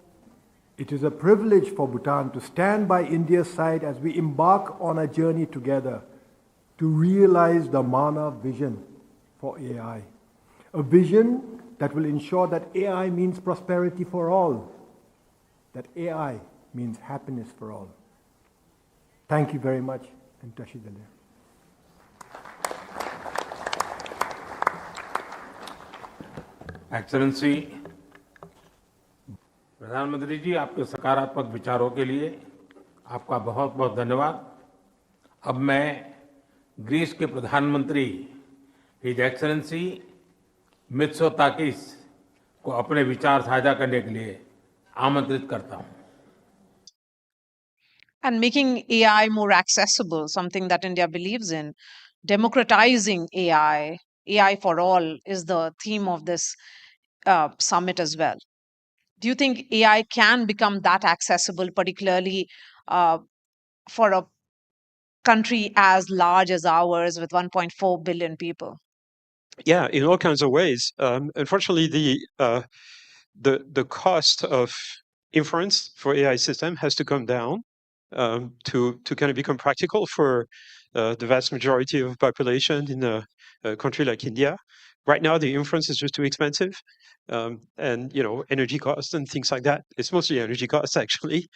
it is a privilege for Bhutan to stand by India's side as we embark on a journey together to realize the Mana vision for AI. A vision that will ensure that AI means prosperity for all, that AI means happiness for all. Thank you very much, and Tashidale. Excellency, प्रधानमंत्री जी, आपके सकारात्मक विचारों के लिए आपका बहुत बहुत धन्यवाद। अब मैं ग्रीस के प्रधानमंत्री हिज एक्सेलेंसी मित्सोताकिस को अपने विचार साझा करने के लिए आमंत्रित करता हूं। And making AI more accessible, something that India believes in, democratizing AI, AI for all is the theme of this summit as well. Do you think AI can become that accessible, particularly for a country as large as ours with 1.4 billion people? Yeah, in all kinds of ways. Unfortunately, the cost of inference for AI system has to come down to kind of become practical for the vast majority of the population in a country like India. Right now, the inference is just too expensive, and energy costs and things like that. It's mostly energy costs, actually.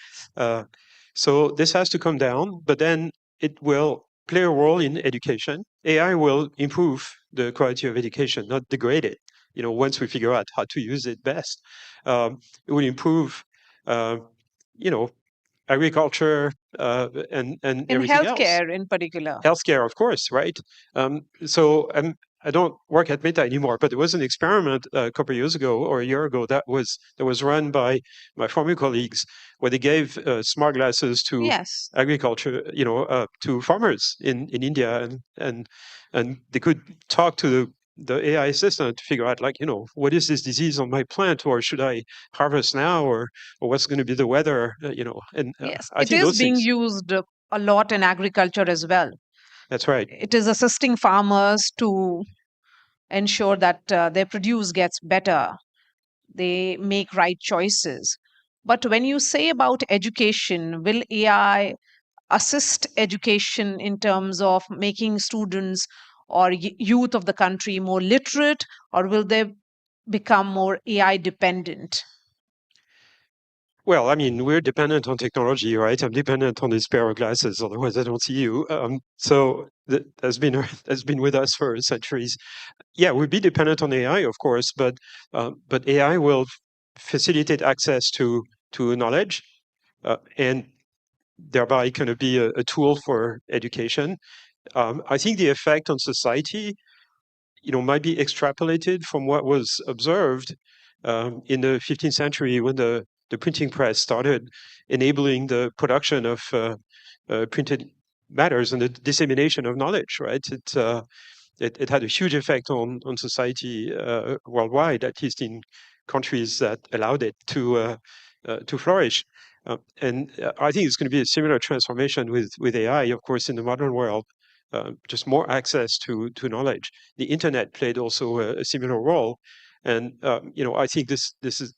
So this has to come down, but then it will play a role in education. AI will improve the quality of education, not degrade it. Once we figure out how to use it best, it will improve, agriculture and In everything else. healthcare, in particular. Healthcare, of course, right? I don't work at Meta anymore, but there was an experiment a couple of years ago or a year ago that was run by my former colleagues, where they gave smart glasses to Yes. agriculture, to farmers in India, and they could talk to the AI assistant to figure out, what is this disease on my plant, or should I harvest now, or what's going to be the weather, and Yes, I it think is those being things. used a lot in agriculture as well. That's right. It is assisting farmers to ensure that their produce gets better, they make right choices. But when you say about education, will AI assist education in terms of making students or youth of the country more literate, or will they become more AI dependent? Well, I mean, we're dependent on technology, right? I'm dependent on this pair of glasses, otherwise I don't see you. So that's been with us for centuries. Yeah, we'll be dependent on AI, of course, but AI will facilitate access to knowledge, and thereby kind of be a tool for education. I think the effect on society, might be extrapolated from what was observed in the 15th century, when the printing press started enabling the production of printed matters and the dissemination of knowledge, right? It had a huge effect on society worldwide, at least in countries that allowed it to flourish. And I think it's going to be a similar transformation with AI, of course, in the modern world. Just more access to knowledge. The internet played also a similar role, and I think this is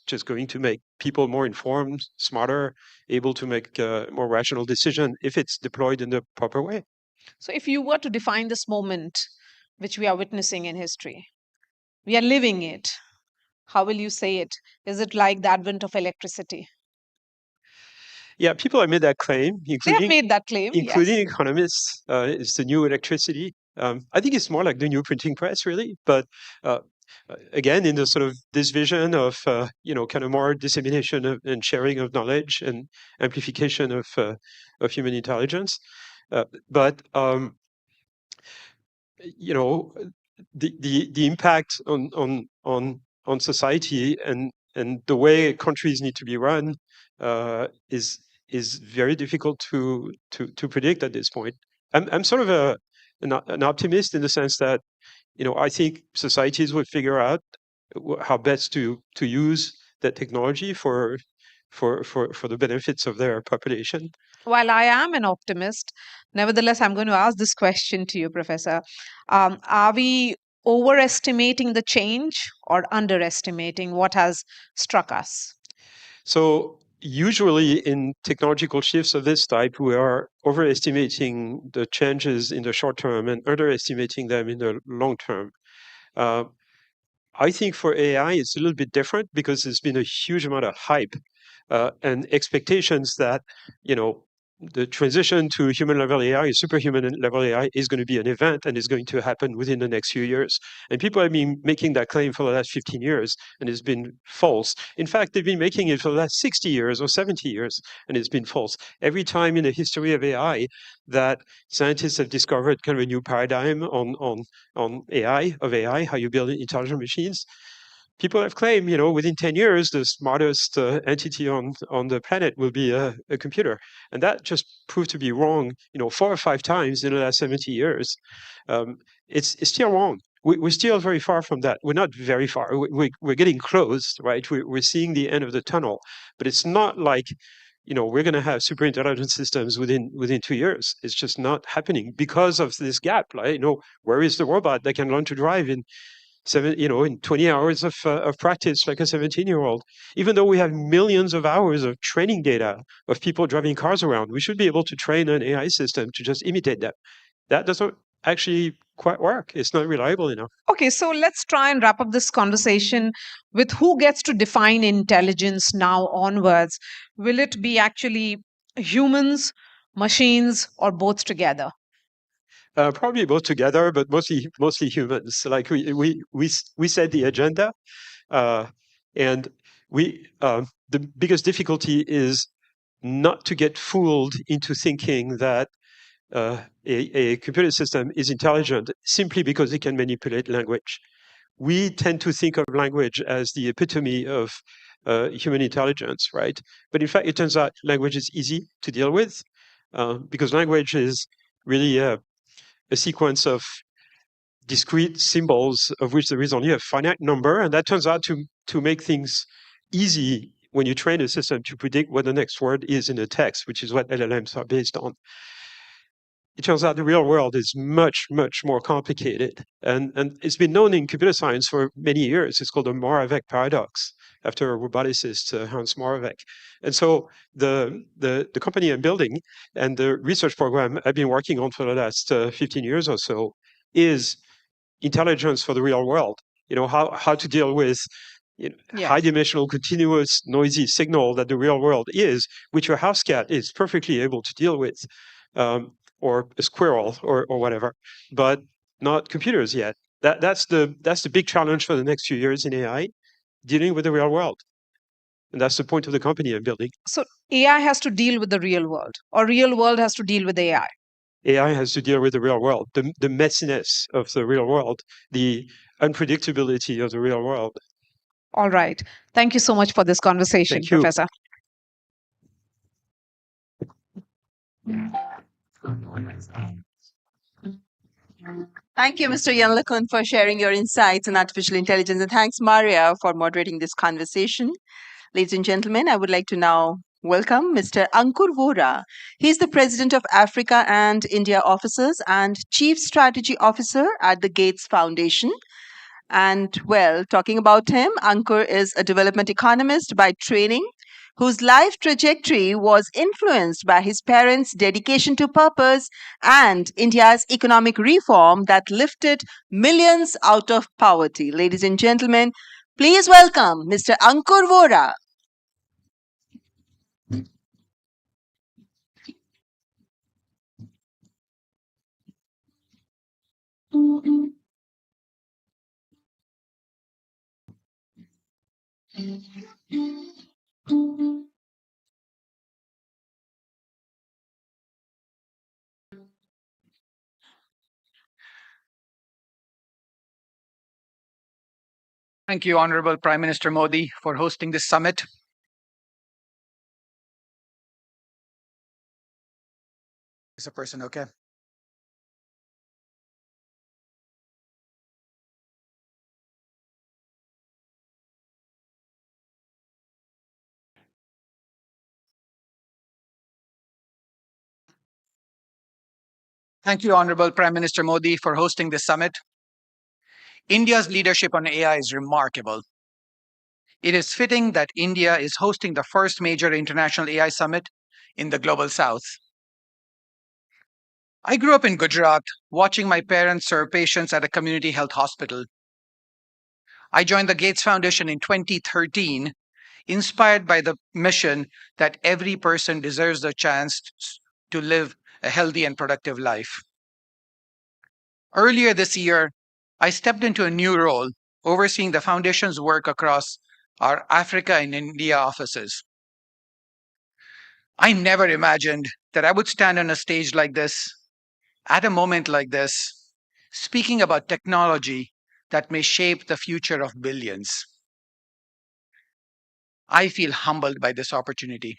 just going to make people more informed, smarter, able to make more rational decision if it's deployed in the proper way. So, if you were to define this moment which we are witnessing in history, we are living it. How will you say it? Is it like the advent of electricity? Yeah, people have made that claim, They have made that claim, including yes. economists. It's the new electricity. I think it's more like the new printing press, really. But again, in the sort of this vision of kind of more dissemination and sharing of knowledge and amplification of human intelligence. But the impact on society and the way countries need to be run is very difficult to predict at this point. I'm sort of an optimist in the sense that I think societies will figure out how best to use that technology for the benefits of their population. While I am an optimist, nevertheless, I'm going to ask this question to you, Professor. Are we overestimating the change or underestimating what has struck us? So usually in technological shifts of this type, we are overestimating the changes in the short term and underestimating them in the long term. I think for AI, it's a little bit different because there's been a huge amount of hype and expectations that, the transition to human level AI, superhuman level AI, is going to be an event and is going to happen within the next few years. And people have been making that claim for the last 15 years, and it's been false. In fact, they've been making it for the last 60 years or 70 years, and it's been false. Every time in the history of AI that scientists have discovered kind of a new paradigm on AI, how you build intelligent machines, people have claimed, within 10 years, the smartest entity on the planet will be a computer. And that just proved to be wrong, 4 or 5 times in the last 70 years. It's still wrong. We're still very far from that. We're not very far. We're getting close, right? We're seeing the end of the tunnel. But it's not like, we're going to have super intelligent systems within 2 years. It's just not happening because of this gap. Like, where is the robot that can learn to drive in 20 hours of practice, like a 17-year-old? Even though we have millions of hours of training data of people driving cars around, we should be able to train an AI system to just imitate them. That doesn't actually quite work. It's not reliable enough. Okay, so let's try and wrap up this conversation with who gets to define intelligence now onwards. Will it be actually humans, machines, or both together? Probably both together, but mostly humans. Like we set the agenda, and the biggest difficulty is not to get fooled into thinking that a computer system is intelligent simply because it can manipulate language. We tend to think of language as the epitome of human intelligence, right? But in fact, it turns out language is easy to deal with because language is really a sequence of discrete symbols of which there is only a finite number, and that turns out to make things easy when you train a system to predict what the next word is in a text, which is what LLMs are based on. It turns out the real world is much, much more complicated. And it's been known in computer science for many years. It's called the Moravec paradox, after a roboticist, Hans Moravec. And so the company I'm building and the research program I've been working on for the last 15 years or so is intelligence for the real world. You know, how to deal with high-dimensional, continuous, noisy signal that the real world is, which your house cat is perfectly able to deal with, or a squirrel or whatever, but not computers yet. That's the big challenge for the next few years in AI, dealing with the real world. And that's the point of the company I'm building. So AI has to deal with the real world, or real world has to deal with AI? AI has to deal with the real world, the messiness of the real world, the unpredictability of the real world. All right. Thank you so much for this conversation, Thank you. Professor. Thank you, Mr. Yanlakun, for sharing your insights on artificial intelligence. And thanks, Maria, for moderating this conversation. Ladies and gentlemen, I would like to now welcome Mr. Ankur Vora. He's the President of Africa and India Offices and Chief Strategy Officer at the Gates Foundation. And well, talking about him, Ankur is a development economist by training, whose life trajectory was influenced by his parents' dedication to purpose and India's economic reform that lifted millions out of poverty. Ladies and gentlemen, please welcome Mr. Ankur Vora. Thank you, Honorable Prime Minister Modi, for hosting this summit. Is a person okay? Thank you, Honorable Prime Minister Modi, for hosting this summit. India's leadership on AI is remarkable. It is fitting that India is hosting the first major international AI summit in the global south. I grew up in Gujarat, watching my parents serve patients at a community health hospital. I joined the Gates Foundation in 2013, inspired by the mission that every person deserves the chance to live a healthy and productive life. Earlier this year, I stepped into a new role, overseeing the foundation's work across our Africa and India offices. I never imagined that I would stand on a stage like this, at a moment like this, speaking about technology that may shape the future of billions. I feel humbled by this opportunity.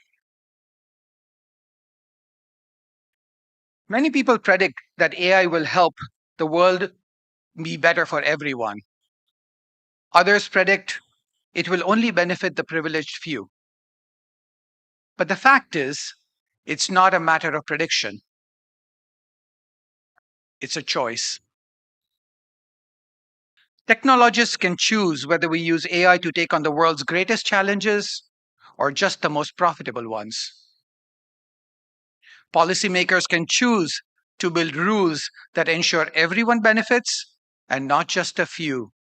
Many people predict that AI will help the world be better for everyone. Others predict it will only benefit the privileged few. But the fact is, it's not a matter of prediction. It's a choice. Technologists can choose whether we use AI to take on the world's greatest challenges or just the most profitable ones. Policymakers can choose to build rules that ensure everyone benefits and not just a few.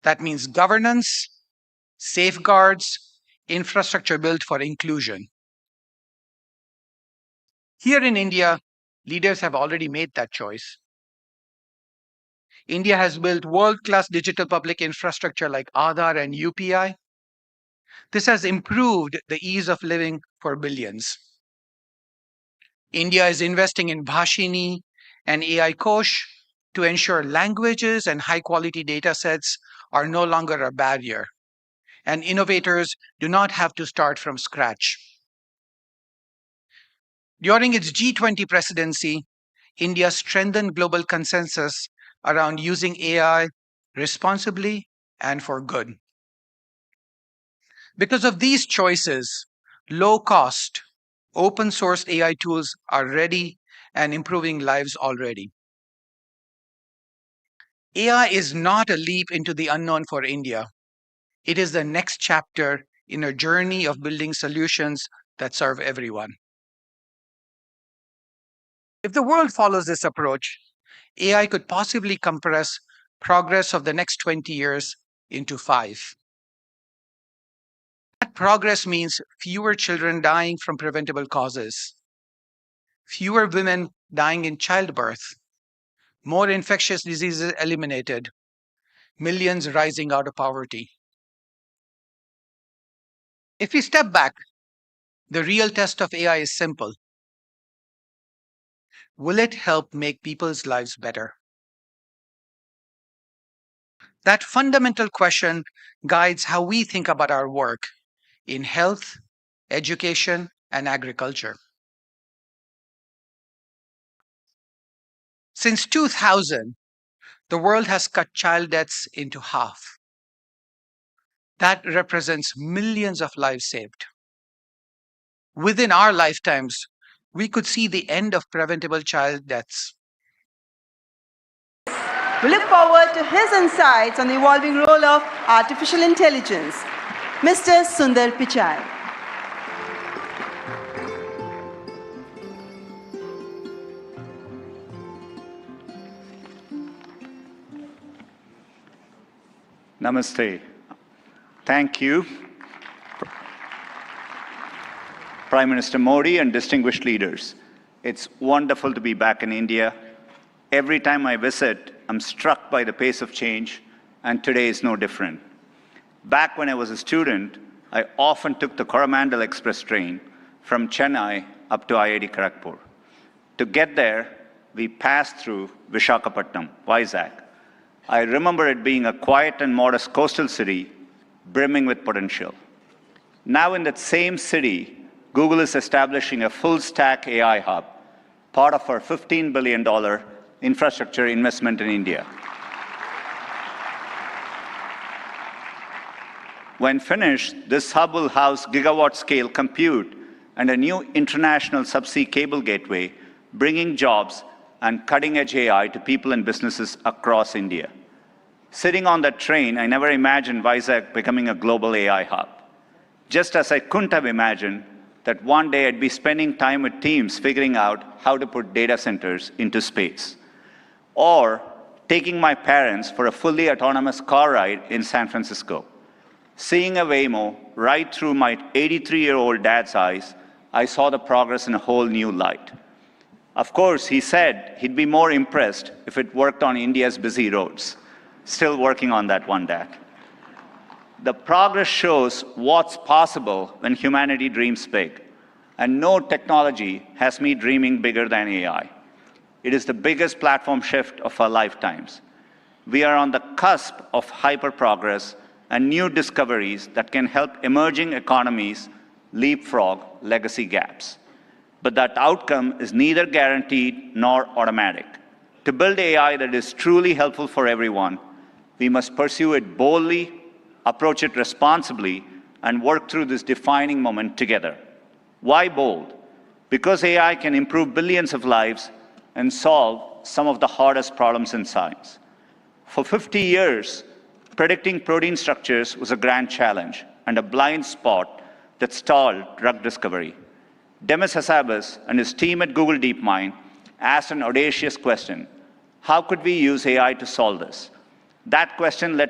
That means governance, safeguards, infrastructure built for inclusion. Here in India, leaders have already made that choice. India has built world-class digital public infrastructure like Aadhaar and UPI. This has improved the ease of living for billions. India is investing in Bhashini and AI Kosh to ensure languages and high-quality data sets are no longer a barrier, and innovators do not have to start from scratch. During its G20 presidency, India strengthened global consensus around using AI responsibly and for good. Because of these choices, low-cost, open-sourced AI tools are ready and improving lives already. AI is not a leap into the unknown for India. It is the next chapter in a journey of building solutions that serve everyone. If the world follows this approach, AI could possibly compress progress of the next 20 years into 5. That progress means fewer children dying from preventable causes, fewer women dying in childbirth, more infectious diseases eliminated, millions rising out of poverty. If we step back, the real test of AI is simple. Will it help make people's lives better? That fundamental question guides how we think about our work in health, education, and agriculture. Since 2000, the world has cut child deaths into half. That represents millions of lives saved. Within our lifetimes, we could see the end of preventable child deaths. We look forward to his insights on the evolving role of artificial intelligence. Mr. Sundar Pichai. Namaste. Thank you, Prime Minister Modi and distinguished leaders. It's wonderful to be back in India. Every time I visit, I'm struck by the pace of change, and today is no different. Back when I was a student, I often took the Coromandel Express train from Chennai up to IIT Kharagpur. To get there, we passed through Visakhapatnam, Vizag. I remember it being a quiet and modest coastal city, brimming with potential. Now in that same city, Google is establishing a full-stack AI hub, part of our $15 billion infrastructure investment in India. When finished, this hub will house gigawatt-scale compute and a new international subsea cable gateway, bringing jobs and cutting-edge AI to people and businesses across India. Sitting on that train, I never imagined Vizag becoming a global AI hub. Just as I couldn't have imagined that one day I'd be spending time with teams figuring out how to put data centers into space. Or taking my parents for a fully autonomous car ride in San Francisco. Seeing a Waymo right through my 83-year-old dad's eyes, I saw the progress in a whole new light. Of course, he said he'd be more impressed if it worked on India's busy roads. Still working on that one, Dad. The progress shows what's possible when humanity dreams big. And no technology has me dreaming bigger than AI. It is the biggest platform shift of our lifetimes. We are on the cusp of hyper-progress and new discoveries that can help emerging economies leapfrog legacy gaps. But that outcome is neither guaranteed nor automatic. To build AI that is truly helpful for everyone, we must pursue it boldly, approach it responsibly, and work through this defining moment together. Why bold? Because AI can improve billions of lives and solve some of the hardest problems in science. For 50 years, predicting protein structures was a grand challenge and a blind spot that stalled drug discovery. Demis Hassabis and his team at Google DeepMind asked an audacious question: how could we use AI to solve this? That question led